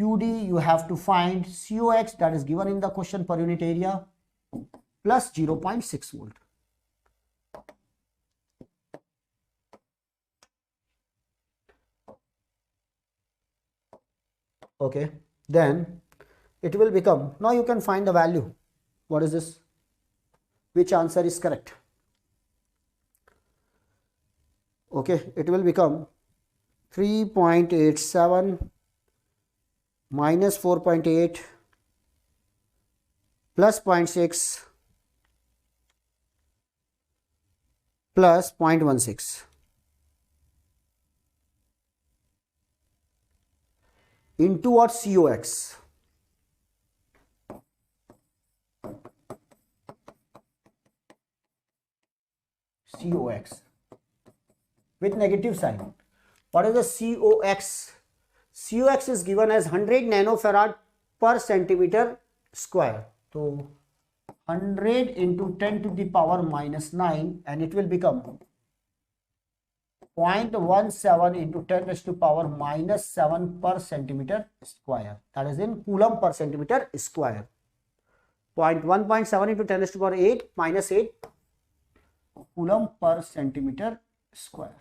QD you have to find COX, that is given in the question, per unit area, plus 0.6 volt. Okay, then it will become, now you can find the value. What is this? Which answer is correct? Okay, it will become 3.87 minus 4.8 plus 0.6 plus 0.16 into what? COX. COX with negative sign. What is the COX? COX is given as 100 nanofarad per centimeter square. So 100 into 10 to the power minus 9, and it will become 0.17 into 10 raised to power minus 7 per centimeter square. That is in coulomb per centimeter square. 1.7 into 10 raised to power 8 minus 8 coulomb per centimeter square.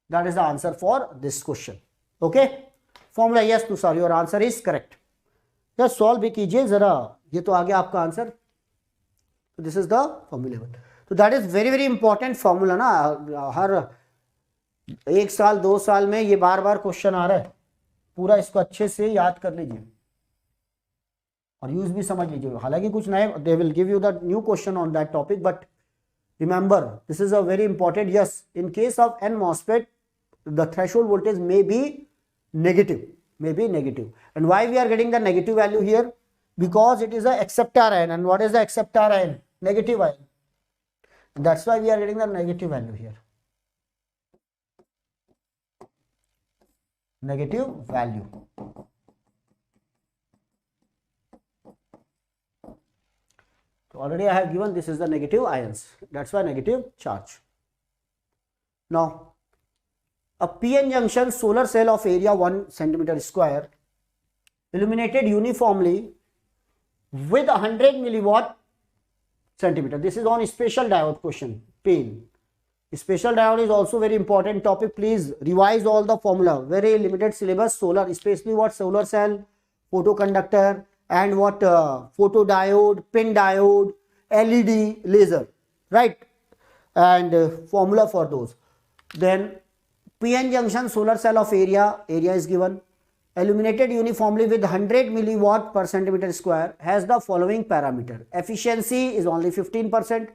That is the answer for this question. Okay, formula yes to sir, your answer is correct. Just solve भी कीजिए जरा, ये तो आ गया आपका answer. So this is the formula. तो that is very very important formula ना. हर 1 साल 2 साल में ये बार बार क्वेश्चन आ रहा है. पूरा इसको अच्छे से याद कर लीजिए और यूज भी समझ लीजिए. हालांकि कुछ नए, they will give you the new question on that topic, but remember this is a very important. Yes, in case of N MOSFET the threshold voltage may be negative, and why we are getting the negative value here? Because it is a acceptor ion, and what is the acceptor ion? Negative ion. That's why we are getting the negative value here. Negative value. So already I have given this is the negative ions. That's why negative charge. Now, a PN junction solar cell of area 1 centimeter square, illuminated uniformly with 100 milliwatt centimeter. This is on special diode question, PN. Special diode is also very important topic. Please revise all the formula. Very limited syllabus. Solar, especially what? Solar cell, photoconductor, and what? Photodiode, pin diode, LED, laser, right? And formula for those. Then PN junction solar cell of area is given, illuminated uniformly with 100 milliwatt per centimeter square, has the following parameter. Efficiency is only 15%.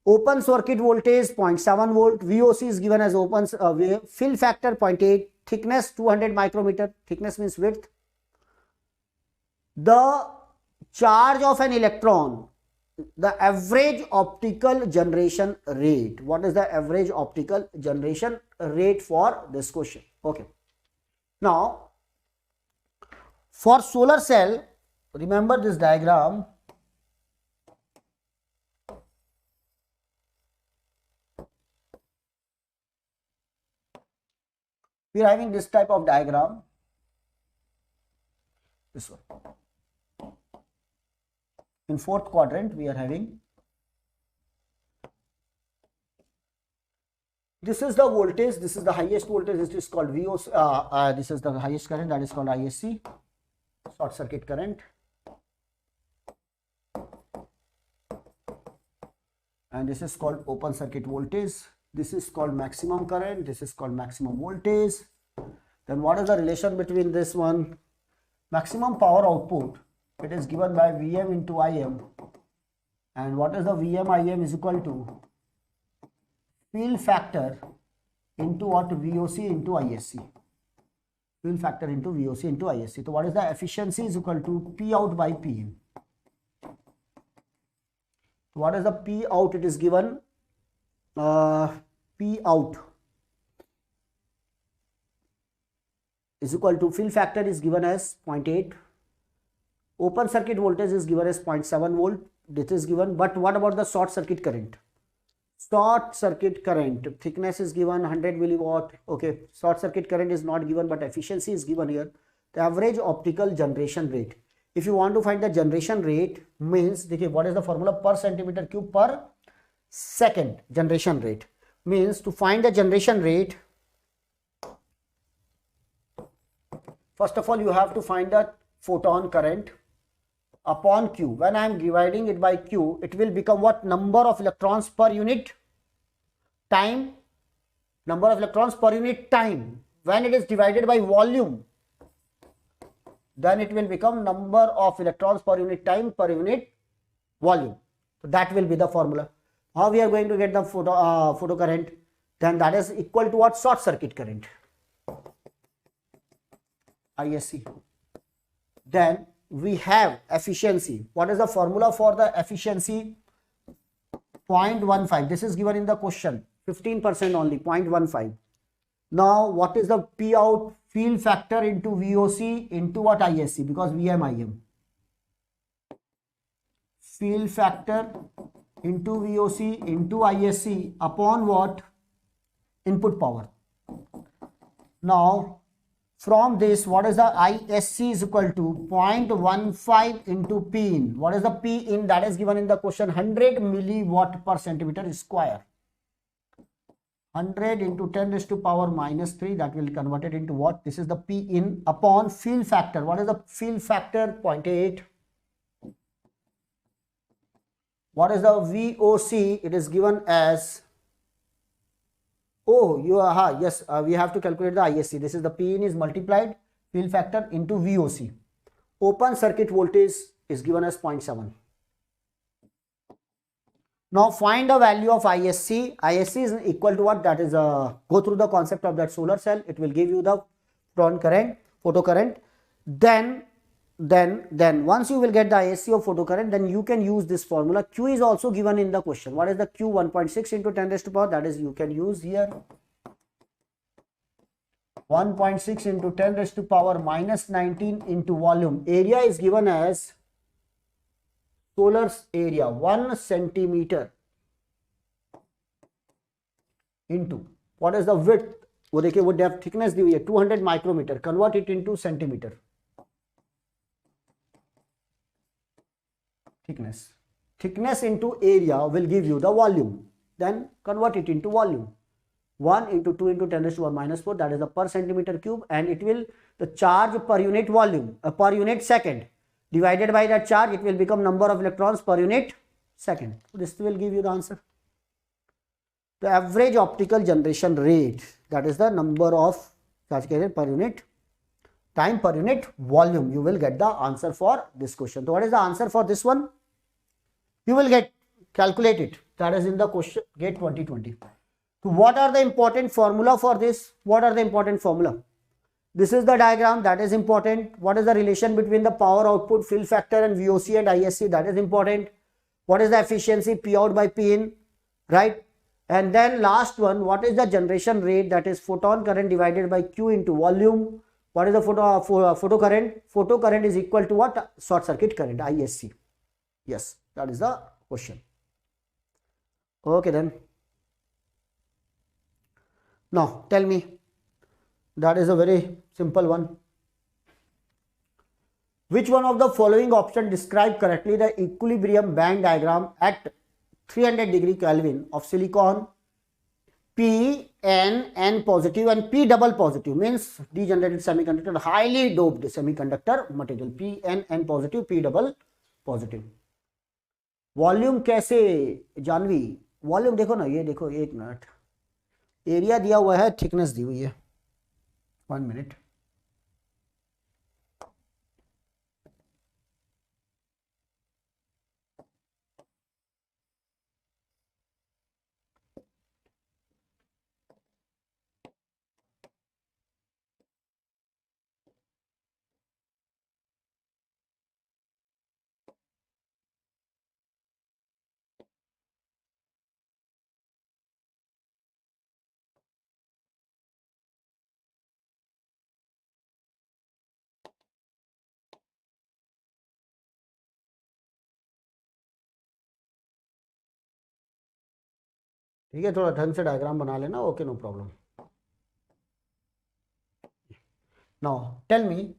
Open circuit voltage 0.7 volt. VOC is given as open fill factor 0.8. Thickness 200 micrometer. Thickness means width. The charge of an electron, the average optical generation rate. What is the average optical generation rate for this question? Okay. Now, for solar cell, remember this diagram. We are having this type of diagram. This one. In fourth quadrant, we are having, this is the voltage, this is the highest voltage, this is called VOC, this is the highest current, that is called ISC, short circuit current. and this is called open circuit voltage. This is called maximum current. This is called maximum voltage. Then what is the relation between this one? Maximum power output, it is given by Vm into Im. And what is the Vm Im is equal to field factor into what? VOC into ISC. Field factor into VOC into ISC. So what is the efficiency is equal to P out by P in. What is the P out? It is given P out is equal to field factor is given as 0.8. Open circuit voltage is given as 0.7 volt. This is given. But what about the short circuit current? Short circuit current thickness is given 100 milliwatt. Okay, short circuit current is not given, but efficiency is given here. The average optical generation rate. If you want to find the generation rate, means what is the formula? Per centimeter cube per second. Generation rate means to find the generation rate, first of all you have to find the photon current upon Q. When I am dividing it by Q, it will become what? Number of electrons per unit time. Number of electrons per unit time. When it is divided by volume, then it will become number of electrons per unit time per unit volume. So that will be the formula. How we are going to get the photo current? Then that is equal to what? Short circuit current, ISC. Then we have efficiency. What is the formula for the efficiency? 0.15. This is given in the question. 15% only, 0.15. Now what is the P out? Field factor into VOC into what? ISC, because Vm Im. Field factor into VOC into ISC upon what? Input power. Now from this, what is the ISC is equal to 0.15 into P in. What is the P in? That is given in the question. 100 milliwatt per centimeter square. 100 into 10 raised to power minus 3, that will convert it into what? This is the P in upon field factor. What is the field factor? 0.8. What is the VOC? It is given as, we have to calculate the ISC. This is the P in is multiplied field factor into VOC. Open circuit voltage is given as 0.7. Now find the value of ISC. ISC is equal to what? That is go through the concept of that solar cell. It will give you the photon current, photo current. Then once you will get the ISC of photo current, then you can use this formula. Q is also given in the question. What is the Q? 1.6 into 10 raised to power. That is you can use here. 1.6 into 10 raised to power minus 19 into volume. Area is given as solar area 1 centimeter into what is the width? वो देखिए वो depth thickness दी हुई है 200 micrometer. Convert it into centimeter. Thickness into area will give you the volume. Then convert it into volume. 1 into 2 into 10 raised to power minus 4. That is the per centimeter cube, and it will the charge per unit volume per unit second. Divided by that charge, it will become number of electrons per unit second. This will give you the answer. The average optical generation rate, that is the number of charge carrier per unit time per unit volume. You will get the answer for this question. So what is the answer for this one? You will get calculate it. That is in the question GATE 2020. So what are the important formula for this? What are the important formula? This is the diagram, that is important. What is the relation between the power output, field factor and VOC and ISC? That is important. What is the efficiency? P out by P in, right? And then last one, what is the generation rate? That is photon current divided by Q into volume. What is the photo current? Photo current is equal to what? Short circuit current, ISC. Yes, that is the question. Okay then. Now tell me. That is a very simple one. Which one of the following options describe correctly the equilibrium band diagram at 300 degree Kelvin of silicon P, N positive and P double positive, means degenerated semiconductor, highly doped semiconductor material. P, N positive, P double positive. Volume कैसे Janvi? Volume देखो ना, ये देखो, एक minute, area दिया हुआ है, thickness दी हुई है, 1 मिनट। ठीक है, थोड़ा ढंग से डायग्राम बना लेना, okay, no problem. Now tell me,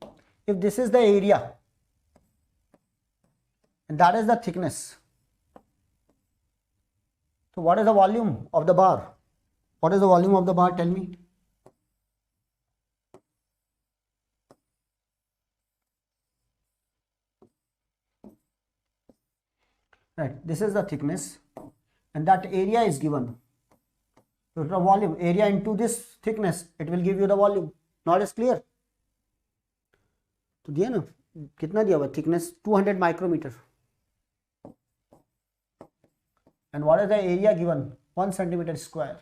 if this is the area and that is the thickness, so what is the volume of the bar? What is the volume of the bar? Tell me. Right, this is the thickness and that area is given. So the volume, area into this thickness, it will give you the volume. Not as clear? तो दिया ना, कितना दिया हुआ? Thickness 200 micrometre, and what is the area given? 1 centimeter square.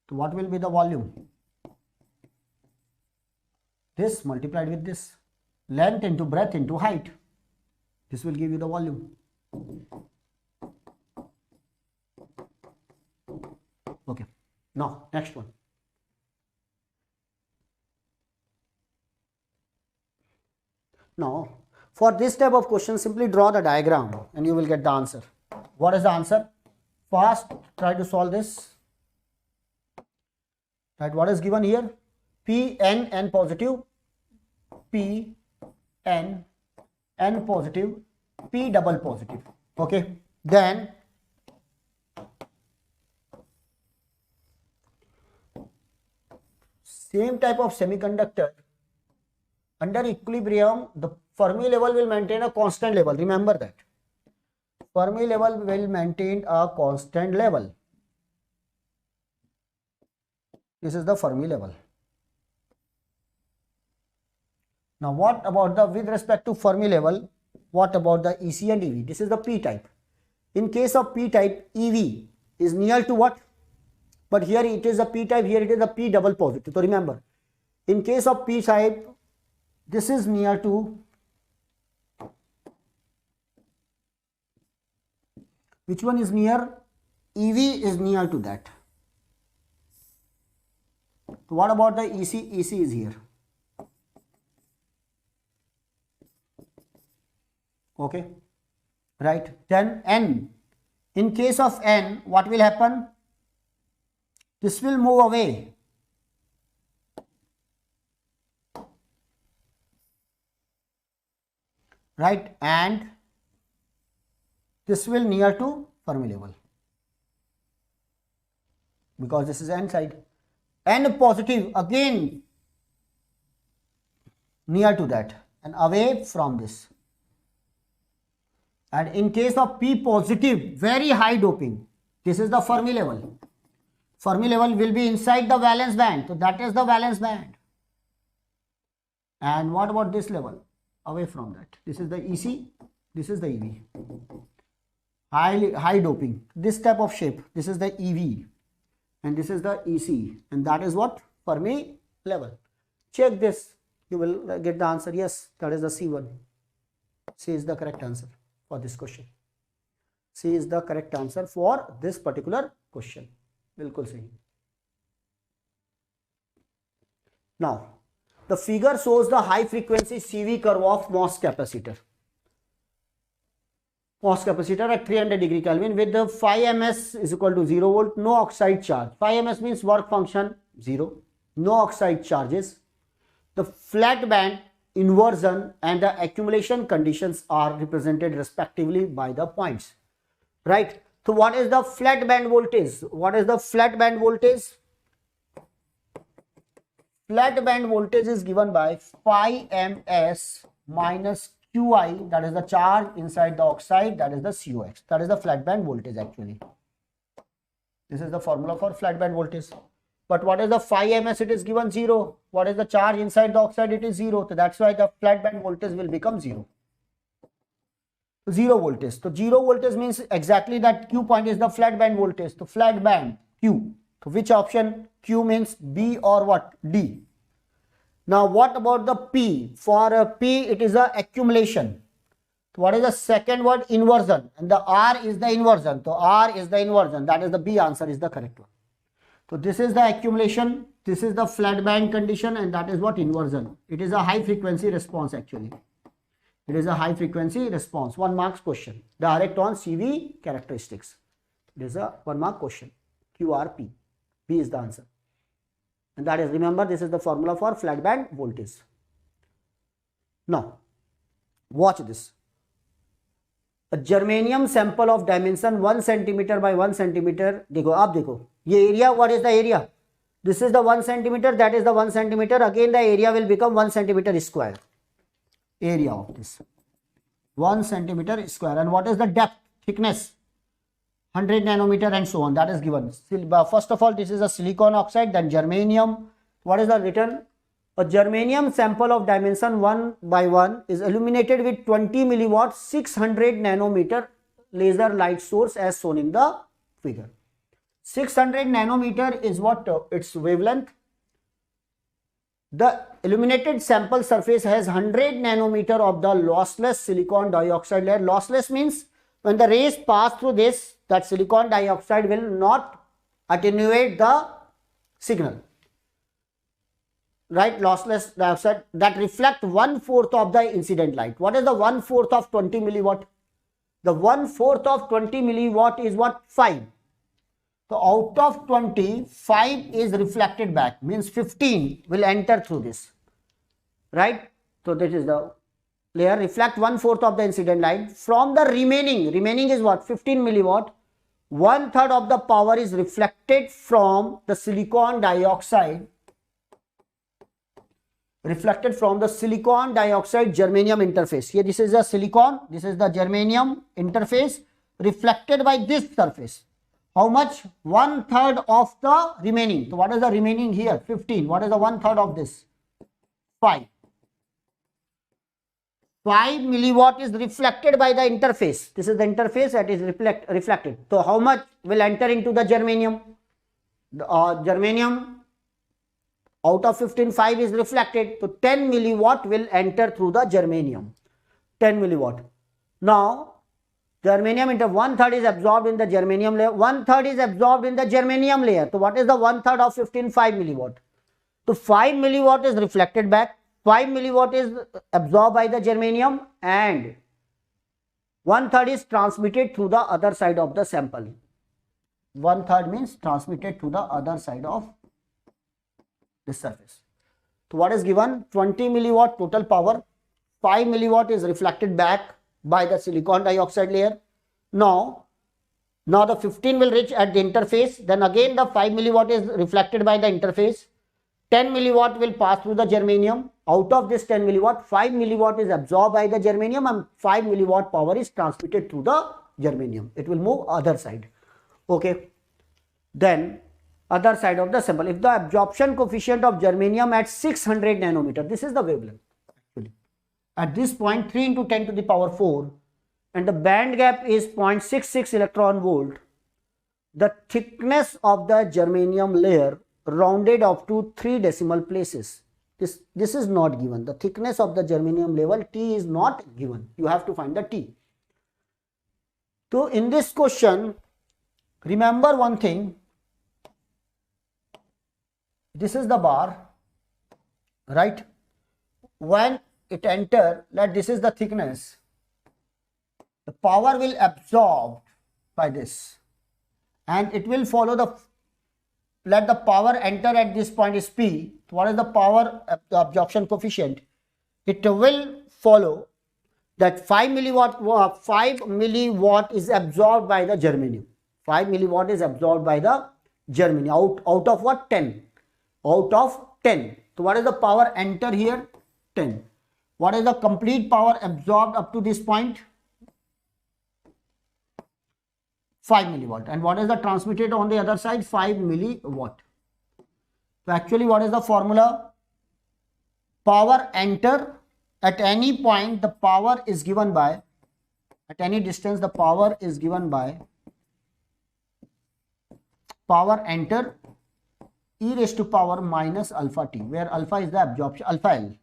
So what will be the volume? This multiplied with this, length into breadth into height. This will give you the volume. Okay, now next one. Now, for this type of question, simply draw the diagram and you will get the answer. What is the answer? First, try to solve this. Right, what is given here? P, N positive, P, N positive, P double positive. Okay, then same type of semiconductor, under equilibrium, the Fermi level will maintain a constant level. Remember that. Fermi level will maintain a constant level. This is the Fermi level. Now, what about the, with respect to Fermi level, what about the EC and EV? This is the P type. In case of P type, EV is near to what? But here it is a P type, here it is a P double positive. So remember, in case of P type, this is near to, which one is near? EV is near to that. So what about the EC? EC is here. Okay, right. Then N. In case of N, what will happen? This will move away. Right, and this will near to Fermi level because this is N side. N positive again near to that and away from this. And in case of P positive, very high doping, this is the Fermi level. Fermi level will be inside the valence band, so that is the valence band. And what about this level? Away from that. This is the EC, this is the EV. High doping, this type of shape, this is the EV and this is the EC, and that is what? Fermi level. Check this, you will get the answer. Yes, that is the C1. C is the correct answer for this question. C is the correct answer for this particular question. Bilkul sahi. Now, the figure shows the high frequency CV curve of MOS capacitor. MOS capacitor at 300 degree Kelvin with the 5 ms is equal to 0 volt, no oxide charge. 5 ms means work function 0, no oxide charges. The flat band inversion and the accumulation conditions are represented respectively by the points. Right. So what is the flat band voltage? What is the flat band voltage? Flat band voltage is given by phi ms minus Qi, that is the charge inside the oxide, that is the COX. That is the flat band voltage actually. This is the formula for flat band voltage. But what is the phi ms? It is given 0. What is the charge inside the oxide? It is 0. So that's why the flat band voltage will become 0. 0 voltage. So 0 voltage means exactly that Q point is the flat band voltage. So flat band Q. So which option? Q means B or what? D. Now what about the P? For P it is a accumulation. So what is the second word? Inversion. And the R is the inversion. So R is the inversion. That is the B answer is the correct one. So this is the accumulation. This is the flat band condition, and that is what inversion. It is a high frequency response actually. It is a high frequency response. 1 marks question. Direct on CV characteristics. It is a 1 mark question. QRP. B is the answer. And that is, remember, this is the formula for flat band voltage. Now, watch this. A germanium sample of dimension 1 centimeter by 1 centimeter. देखो, आप देखो. ये area, what is the area? This is the 1 centimeter, that is the 1 centimeter. Again, the area will become 1 centimeter square. Area of this 1 centimeter square. And what is the depth, thickness? 100 nanometer and so on. That is given. First of all, this is a silicon oxide, then germanium. What is the written? A germanium sample of dimension 1 by 1 is illuminated with 20 milliwatt 600 nanometer laser light source as shown in the figure. 600 nanometer is what? Its wavelength. The illuminated sample surface has 100 nanometer of the lossless silicon dioxide layer. Lossless means when the rays pass through this, that silicon dioxide will not attenuate the signal. Right? Lossless dioxide that reflect 1/4 of the incident light. What is the 1/4 of 20 milliwatt? The 1/4 of 20 milliwatt is what? 5. So out of 20, 5 is reflected back, means 15 will enter through this, right? So this is the layer, reflect 1/4 of the incident light. From the remaining is what? 15 milliwatt. 1/3 of the power is reflected from the silicon dioxide, germanium interface. Here this is the silicon, this is the germanium interface reflected by this surface. How much? 1/3 of the remaining. So what is the remaining here? 15. What is the 1/3 of this? 5. 5 milliwatt is reflected by the interface. This is the interface that is reflected. So how much will enter into the germanium? Germanium, out of 15, 5 is reflected. So 10 milliwatt will enter through the germanium. 10 milliwatt. Now, germanium into 1/3 is absorbed in the germanium layer. 1/3 is absorbed in the germanium layer. So what is the 1/3 of 15? 5 milliwatt. So 5 milliwatt is reflected back. 5 milliwatt is absorbed by the germanium, and 1/3 is transmitted through the other side of the sample. 1/3 means transmitted to the other side of this surface. So what is given? 20 milliwatt total power. 5 milliwatt is reflected back by the silicon dioxide layer. Now the 15 will reach at the interface. Then again the 5 milliwatt is reflected by the interface. 10 milliwatt will pass through the germanium. Out of this 10 milliwatt, 5 milliwatt is absorbed by the germanium, and 5 milliwatt power is transmitted through the germanium. It will move other side. Okay. Then other side of the sample. If the absorption coefficient of germanium at 600 nanometer, this is the wavelength actually. At this point, 3 into 10 to the power 4, and the band gap is 0.66 electron volt. The thickness of the germanium layer rounded up to 3 decimal places. This is not given. The thickness of the germanium level T is not given. You have to find the T. So in this question, remember one thing. This is the bar, right? When it enter, let this is the thickness. The power will absorb by this, and it will follow the, let the power enter at this point is P. So what is the power absorption coefficient? It will follow that 5 milliwatt is absorbed by the germanium. 5 milliwatt is absorbed by the germanium out of what? 10. Out of 10. So what is the power enter here? 10. What is the complete power absorbed up to this point? 5 milliwatt. And what is the transmitted on the other side? 5 milliwatt. So actually what is the formula? Power enter at any point, the power is given by, at any distance, the power is given by power enter e raised to power minus alpha t, where alpha is the absorption, alpha L.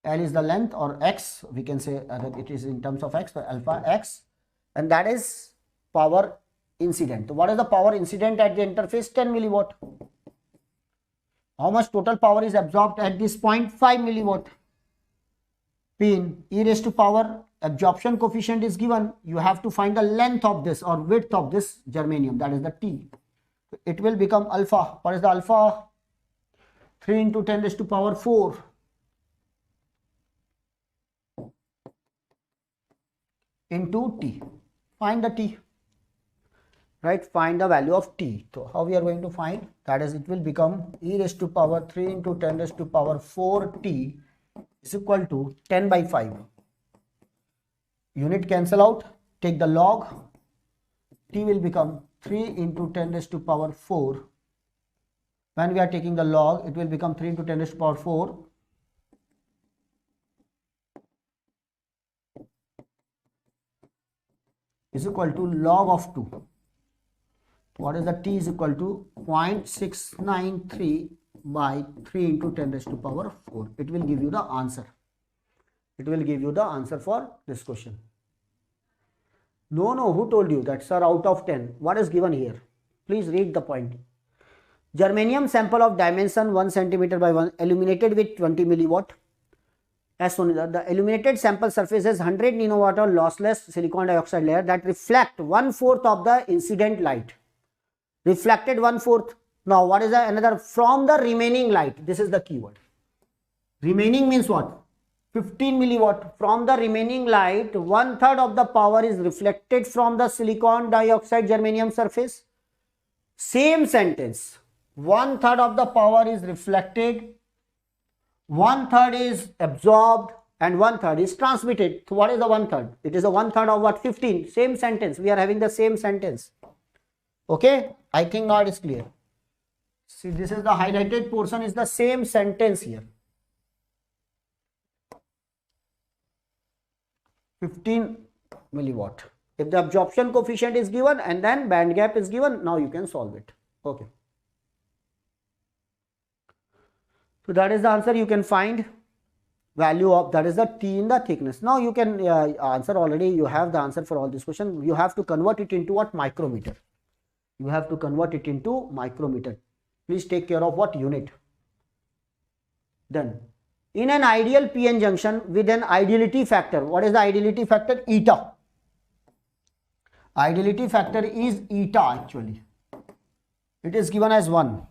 L is the length, or x, we can say that it is in terms of x, so alpha x, and that is power incident. So what is the power incident at the interface? 10 milliwatt. How much total power is absorbed at this point? 5 milliwatt. Pin e raised to power, absorption coefficient is given. You have to find the length of this or width of this germanium, that is the T. It will become alpha. What is the alpha? 3 into 10 raised to power 4. Into T. Find the T. Right, find the value of T. So how we are going to find? That is, it will become e raised to power 3 into 10 raised to power 4 T is equal to 10 by 5. Unit cancel out, take the log, T will become 3 into 10 raised to power 4. When we are taking the log, it will become 3 into 10 raised to power 4. Is equal to log of 2. What is the T is equal to 0.693 by 3 into 10 raised to power 4. It will give you the answer. It will give you the answer for this question. No, who told you that, sir, out of 10? What is given here? Please read the point. Germanium sample of dimension 1 centimeter by 1 illuminated with 20 milliwatt. As soon as the illuminated sample surface has 100 nanowatt of lossless silicon dioxide layer that reflect 1/4 of the incident light. Reflected 1/4. Now what is the another? From the remaining light. This is the keyword. Remaining means what? 15 milliwatt. From the remaining light, 1/3 of the power is reflected from the silicon dioxide germanium surface. Same sentence. 1/3 of the power is reflected, 1/3 is absorbed, and 1/3 is transmitted. So what is the 1/3? It is a 1/3 of what? 15. Same sentence. We are having the same sentence. Okay, I think now it is clear. See, this is the highlighted portion, is the same sentence here. 15 milliwatt. If the absorption coefficient is given and then band gap is given, now you can solve it. Okay. So that is the answer. You can find value of, that is the T in the thickness. Now you can answer already. You have the answer for all this question. You have to convert it into what? Micrometer. You have to convert it into micrometer. Please take care of what? Unit. Then in an ideal PN junction with an ideality factor. What is the ideality factor? Eta. Ideality factor is eta actually. It is given as 1.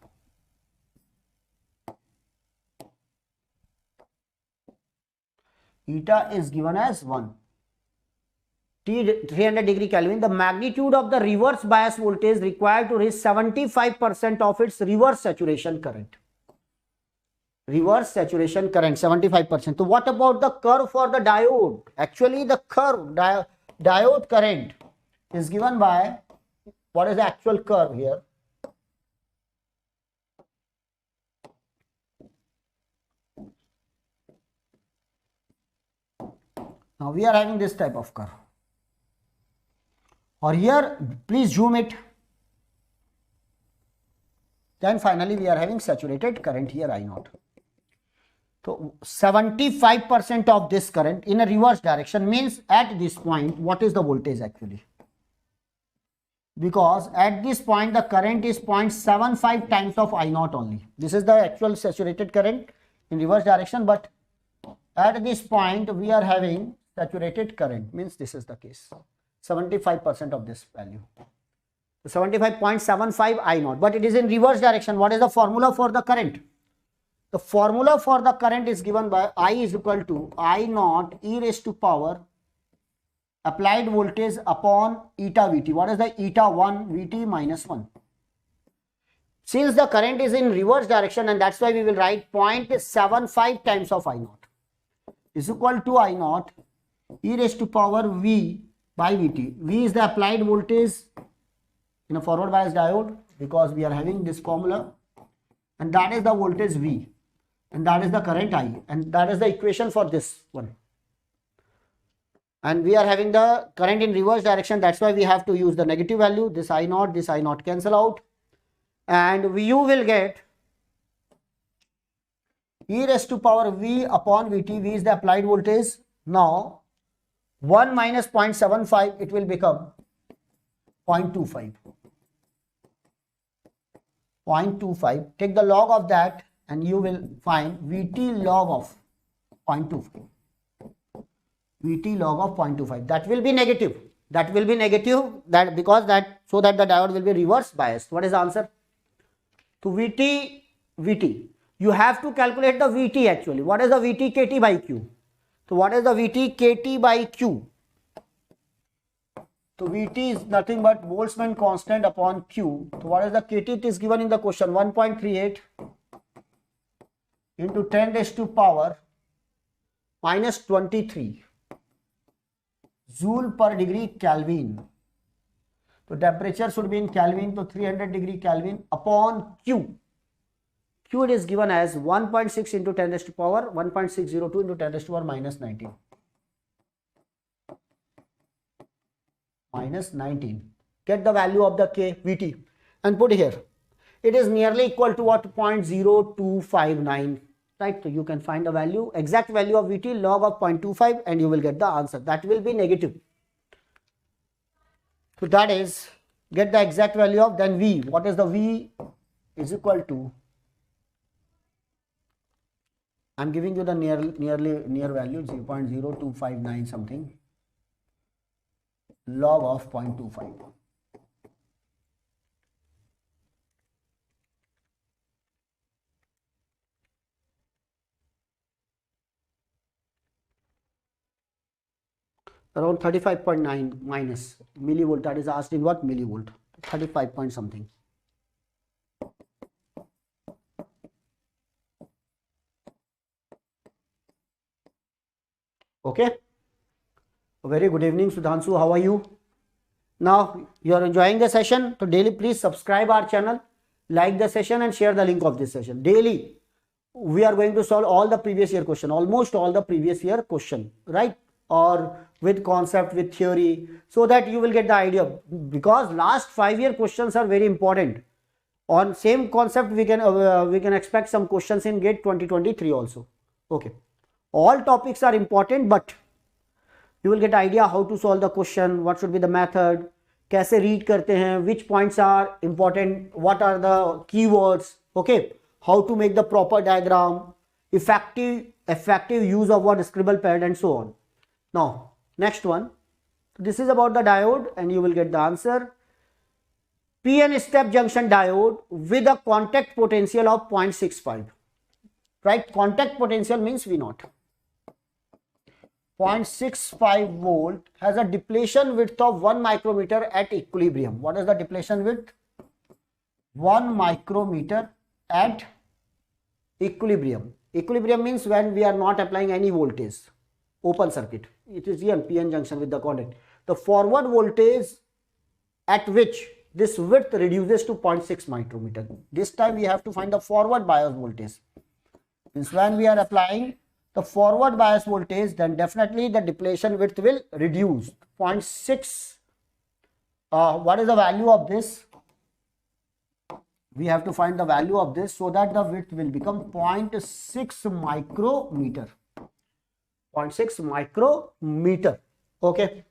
Eta is given as 1. T 300 degree Kelvin. The magnitude of the reverse bias voltage required to reach 75% of its reverse saturation current. Reverse saturation current 75%. So what about the curve for the diode? Actually the curve diode current is given by, what is the actual curve here? Now we are having this type of curve. Or here, please zoom it. Then finally we are having saturated current here, I naught. So 75% of this current in a reverse direction means at this point, what is the voltage actually? Because at this point the current is 0.75 times of I naught only. This is the actual saturated current in reverse direction, but at this point we are having saturated current, means this is the case. 75% of this value. 75.75 I naught, but it is in reverse direction. What is the formula for the current? The formula for the current is given by I is equal to I naught e raised to power applied voltage upon eta Vt. What is the eta 1 Vt minus 1? Since the current is in reverse direction, and that's why we will write 0.75 times of I naught is equal to I naught e raised to power V by Vt. V is the applied voltage in a forward bias diode, because we are having this formula, and that is the voltage V, and that is the current I, and that is the equation for this one. And we are having the current in reverse direction, that's why we have to use the negative value. This I naught cancel out, and you will get e raised to power V upon Vt. V is the applied voltage. Now 1 minus 0.75, it will become 0.25. 0.25. Take the log of that and you will find Vt log of 0.25. Vt log of 0.25. That will be negative. That will be negative, that because that, so that the diode will be reverse biased. What is the answer? To Vt. You have to calculate the Vt actually. What is the Vt? Kt by Q. So what is the Vt? Kt by Q. So Vt is nothing but Boltzmann constant upon Q. So what is the Kt? It is given in the question, 1.38 into 10 raised to power minus 23 joule per degree Kelvin. So temperature should be in Kelvin, so 300 degree Kelvin upon Q. Q it is given as 1.6 into 10 raised to power 1.602 into 10 raised to power minus 19. Minus 19. Get the value of the K Vt and put here. It is nearly equal to what? 0.0259. Right? So you can find the value, exact value of Vt, log of 0.25, and you will get the answer. That will be negative. So that is, get the exact value of then V. What is the V? Is equal to, I am giving you the near value, 0.0259 something, log of 0.25. Around 35.9 minus millivolt. That is asked in what? Millivolt. 35 point something. Okay. A very good evening, Sudhanshu. How are you? Now you are enjoying the session. So daily please subscribe our channel, like the session and share the link of this session. Daily we are going to solve all the previous year question, almost all the previous year question, right? Or with concept, with theory, so that you will get the idea, because last 5-year questions are very important. On same concept we can expect some questions in GATE 2023 also. Okay, all topics are important, but you will get idea how to solve the question, what should be the method, कैसे read करते हैं, which points are important, what are the keywords, okay, how to make the proper diagram, effective use of what scribble pad and so on. Now next one, this is about the diode and you will get the answer. PN step junction diode with a contact potential of 0.65, right? Contact potential means V0. 0.65 volt has a depletion width of 1 micrometer at equilibrium. What is the depletion width? 1 micrometer at equilibrium. Equilibrium means when we are not applying any voltage, open circuit. It is here PN junction with the contact. The forward voltage at which this width reduces to 0.6 micrometer. This time we have to find the forward bias voltage. Means when we are applying the forward bias voltage, then definitely the depletion width will reduce. 0.6. What is the value of this? We have to find the value of this so that the width will become 0.6 micrometer. 0.6 micrometer. Okay.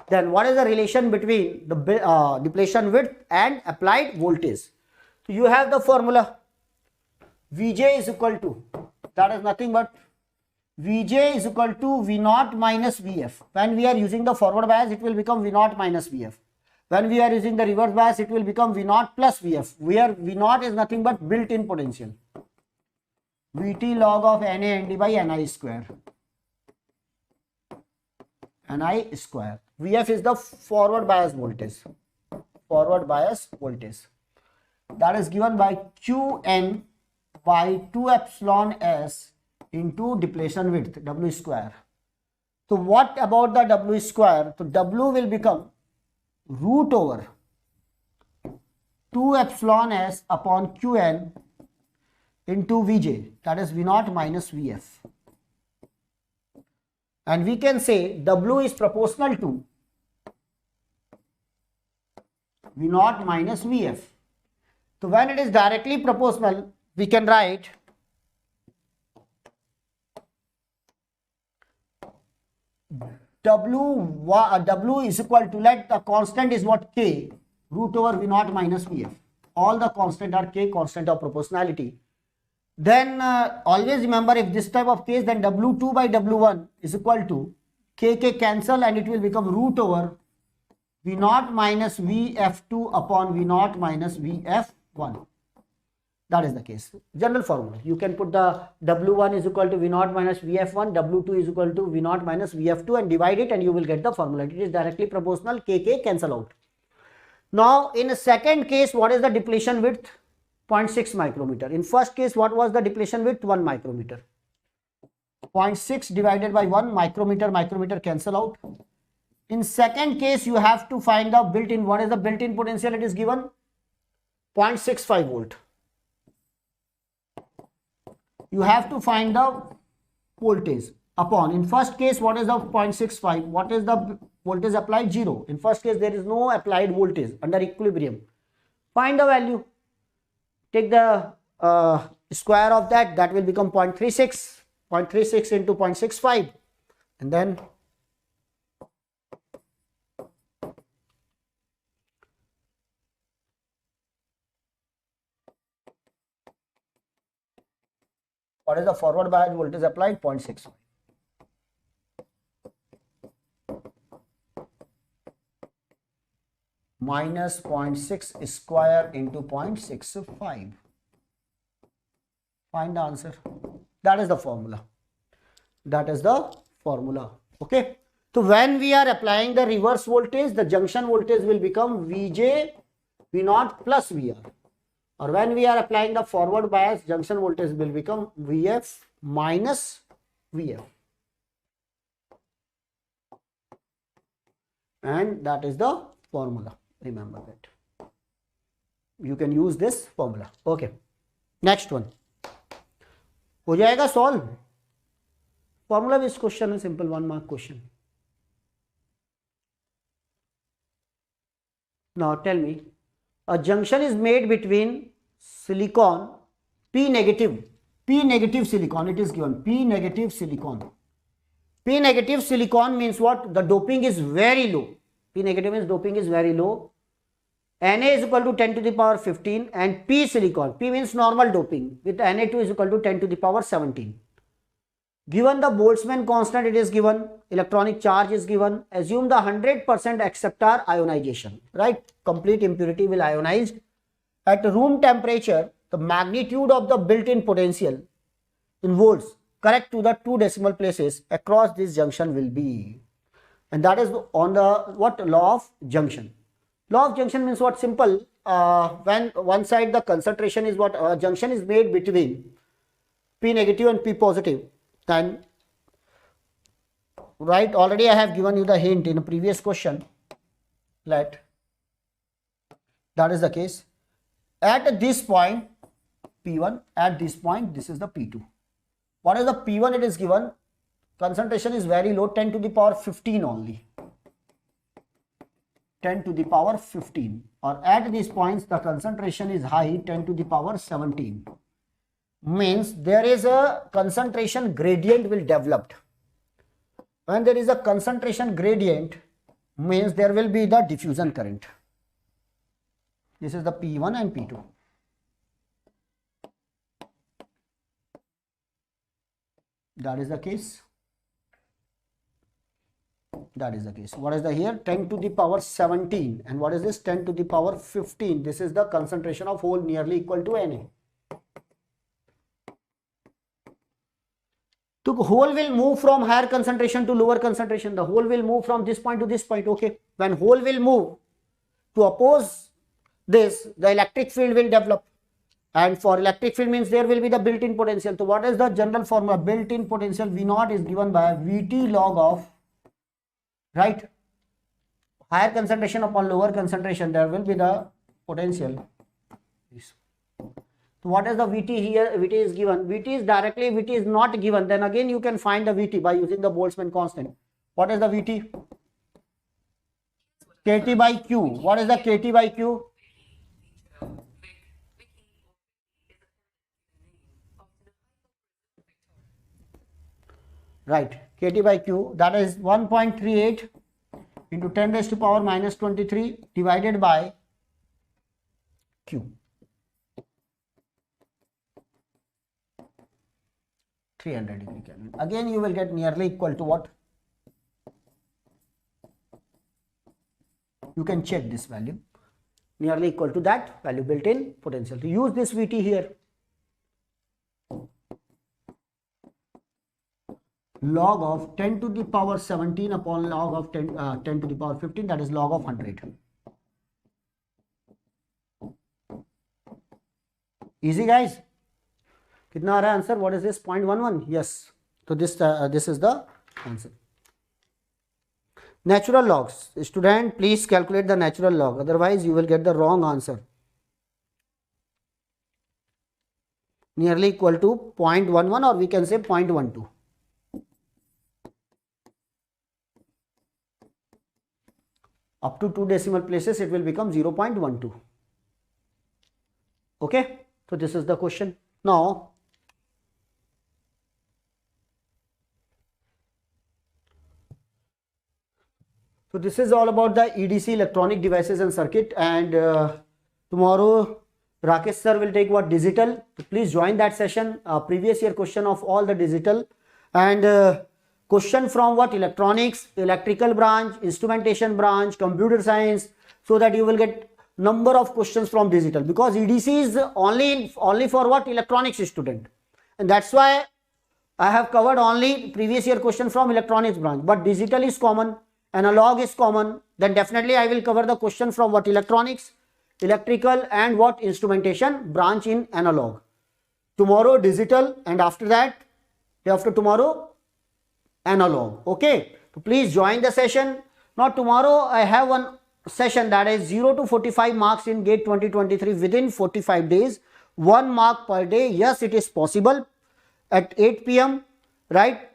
Then what is the relation between the depletion width and applied voltage? So you have the formula. Vj is equal to, that is nothing but Vj is equal to V0 minus Vf. When we are using the forward bias, it will become V0 minus Vf. When we are using the reverse bias, it will become V0 plus Vf, where V0 is nothing but built-in potential. Vt log of Na Nd by Ni square. Ni square. Vf is the forward bias voltage. Forward bias voltage. that is given by Qn by 2 epsilon s into depletion width, W square. So what about the W square? So W will become root over 2 epsilon s upon Qn into Vj, that is V0 minus Vf. And we can say W is proportional to V0 minus Vf. So when it is directly proportional, we can write W is equal to, let the constant is what, K, root over V0 minus Vf. All the constant are K, constant of proportionality. Then always remember, if this type of case, then W2 by W1 is equal to KK cancel and it will become root over V0 minus Vf2 upon V0 minus Vf1. That is the case. General formula. You can put the W1 is equal to V0 minus Vf1, W2 is equal to V0 minus Vf2 and divide it and you will get the formula. It is directly proportional, KK cancel out. Now in a second case, what is the depletion width? 0.6 micrometer. In first case, what was the depletion width? 1 micrometer. 0.6 divided by 1 micrometer, micrometer cancel out. In second case, you have to find the built-in. What is the built-in potential? It is given 0.65 volt. You have to find the voltage upon. In first case, what is the 0.65? What is the voltage applied? 0. In first case, there is no applied voltage under equilibrium. Find the value. Take the square of that. That will become 0.36. 0.36 into 0.65. And then what is the forward bias voltage applied? 0.65. Minus 0.6 square into 0.65. Find the answer. That is the formula. That is the formula. Okay. So when we are applying the reverse voltage, the junction voltage will become Vj V0 plus Vr. Or when we are applying the forward bias, junction voltage will become Vf minus Vf. And that is the formula. Remember that. You can use this formula. Okay. Next one. हो जाएगा solve. Formula based question is simple 1 mark question. Now tell me, a junction is made between silicon P negative silicon. It is given P negative silicon. P negative silicon means what? The doping is very low. P negative means doping is very low. Na is equal to 10 to the power 15 and P silicon. P means normal doping with Na2 is equal to 10 to the power 17. Given the Boltzmann constant, it is given. Electronic charge is given. Assume the 100% acceptor ionization. Right? Complete impurity will ionize. At room temperature, the magnitude of the built-in potential in volts correct to the 2 decimal places across this junction will be. And that is on the what? Law of junction. Law of junction means what? Simple. When one side the concentration is what? Junction is made between P negative and P positive. Then, right, already I have given you the hint in a previous question. That is the case. At this point, P1, at this point, this is the P2. What is the P1? It is given. Concentration is very low, 10 to the power 15 only. 10 to the power 15. Or at these points, the concentration is high, 10 to the power 17. Means there is a concentration gradient will develop. When there is a concentration gradient, means there will be the diffusion current. This is the P1 and P2. That is the case. That is the case. What is the here? 10 to the power 17. And what is this? 10 to the power 15. This is the concentration of hole nearly equal to Na. So hole will move from higher concentration to lower concentration. The hole will move from this point to this point. Okay. When hole will move to oppose this, the electric field will develop. And for electric field means there will be the built-in potential. So what is the general formula? Built-in potential V naught is given by Vt log of, right, higher concentration upon lower concentration, there will be the potential. So what is the Vt here? Vt is given. Vt is directly, Vt is not given. Then again you can find the Vt by using the Boltzmann constant. What is the Vt? Kt by Q. What is the Kt by Q? Right, Kt by Q, that is 1.38 into 10 raised to power minus 23 divided by Q. 300 degree Kelvin. Again you will get nearly equal to what? You can check this value. Nearly equal to that value, built-in potential. To use this Vt here. Log of 10 to the power 17 upon log of 10 to the power 15, that is log of 100. Easy guys. Kitna aa raha hai answer? What is this? 0.11? Yes. So this is the answer. Natural logs. Student, please calculate the natural log. Otherwise you will get the wrong answer. Nearly equal to 0.11 or we can say 0.12. Up to 2 decimal places it will become 0.12. Okay, so this is the question. Now so this is all about the EDC, electronic devices and circuit, and tomorrow Rakesh sir will take what? Digital. So please join that session. Previous year question of all the digital, and question from what? Electronics, electrical branch, instrumentation branch, computer science, so that you will get number of questions from digital, because EDC is only for what? Electronics student, and that's why I have covered only previous year question from electronics branch. But digital is common, analog is common, then definitely I will cover the question from what? Electronics, electrical, and what? Instrumentation branch in analog. Tomorrow digital, and after that, day after tomorrow, analog. Okay, so please join the session. Now tomorrow I have one session, that is 0 to 45 marks in GATE 2023 within 45 days, 1 mark per day. Yes, it is possible at 8 p.m. right?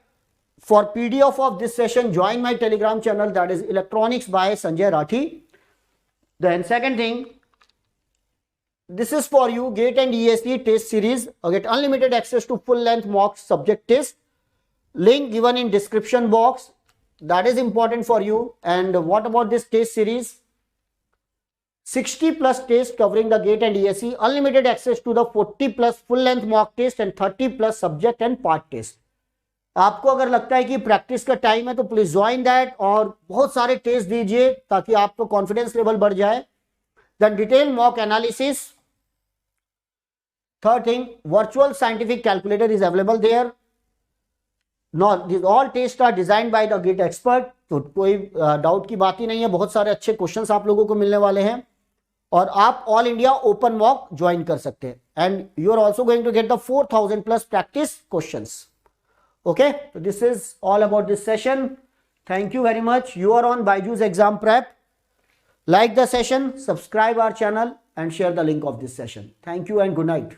For PDF of this session, join my Telegram channel, that is Electronics by Sanjay Rathi. Then second thing, this is for you, GATE and ECE test series. Get unlimited access to full length mock subject test. Link given in description box. That is important for you. And what about this test series? 60 plus tests covering the GATE and ECE. Unlimited access to the 40 plus full length mock test and 30 plus subject and part test. आपको अगर लगता है कि practice का time है तो please join that और बहुत सारे टेस्ट दीजिए ताकि आपको कॉन्फिडेंस लेवल बढ़ जाए. Then detail mock analysis. Third thing, virtual scientific calculator is available there. All test are designed by the GATE expert. तो कोई डाउट की बात ही नहीं है, बहुत सारे अच्छे क्वेश्चंस आप लोगों को मिलने वाले हैं और आप all India open mock join कर सकते हैं. And you are also going to get the 4000 plus practice questions. Okay, so this is all about this session. Thank you very much. You are on BYJU'S exam prep. Like the session, subscribe our channel and share the link of this session. Thank you and good night.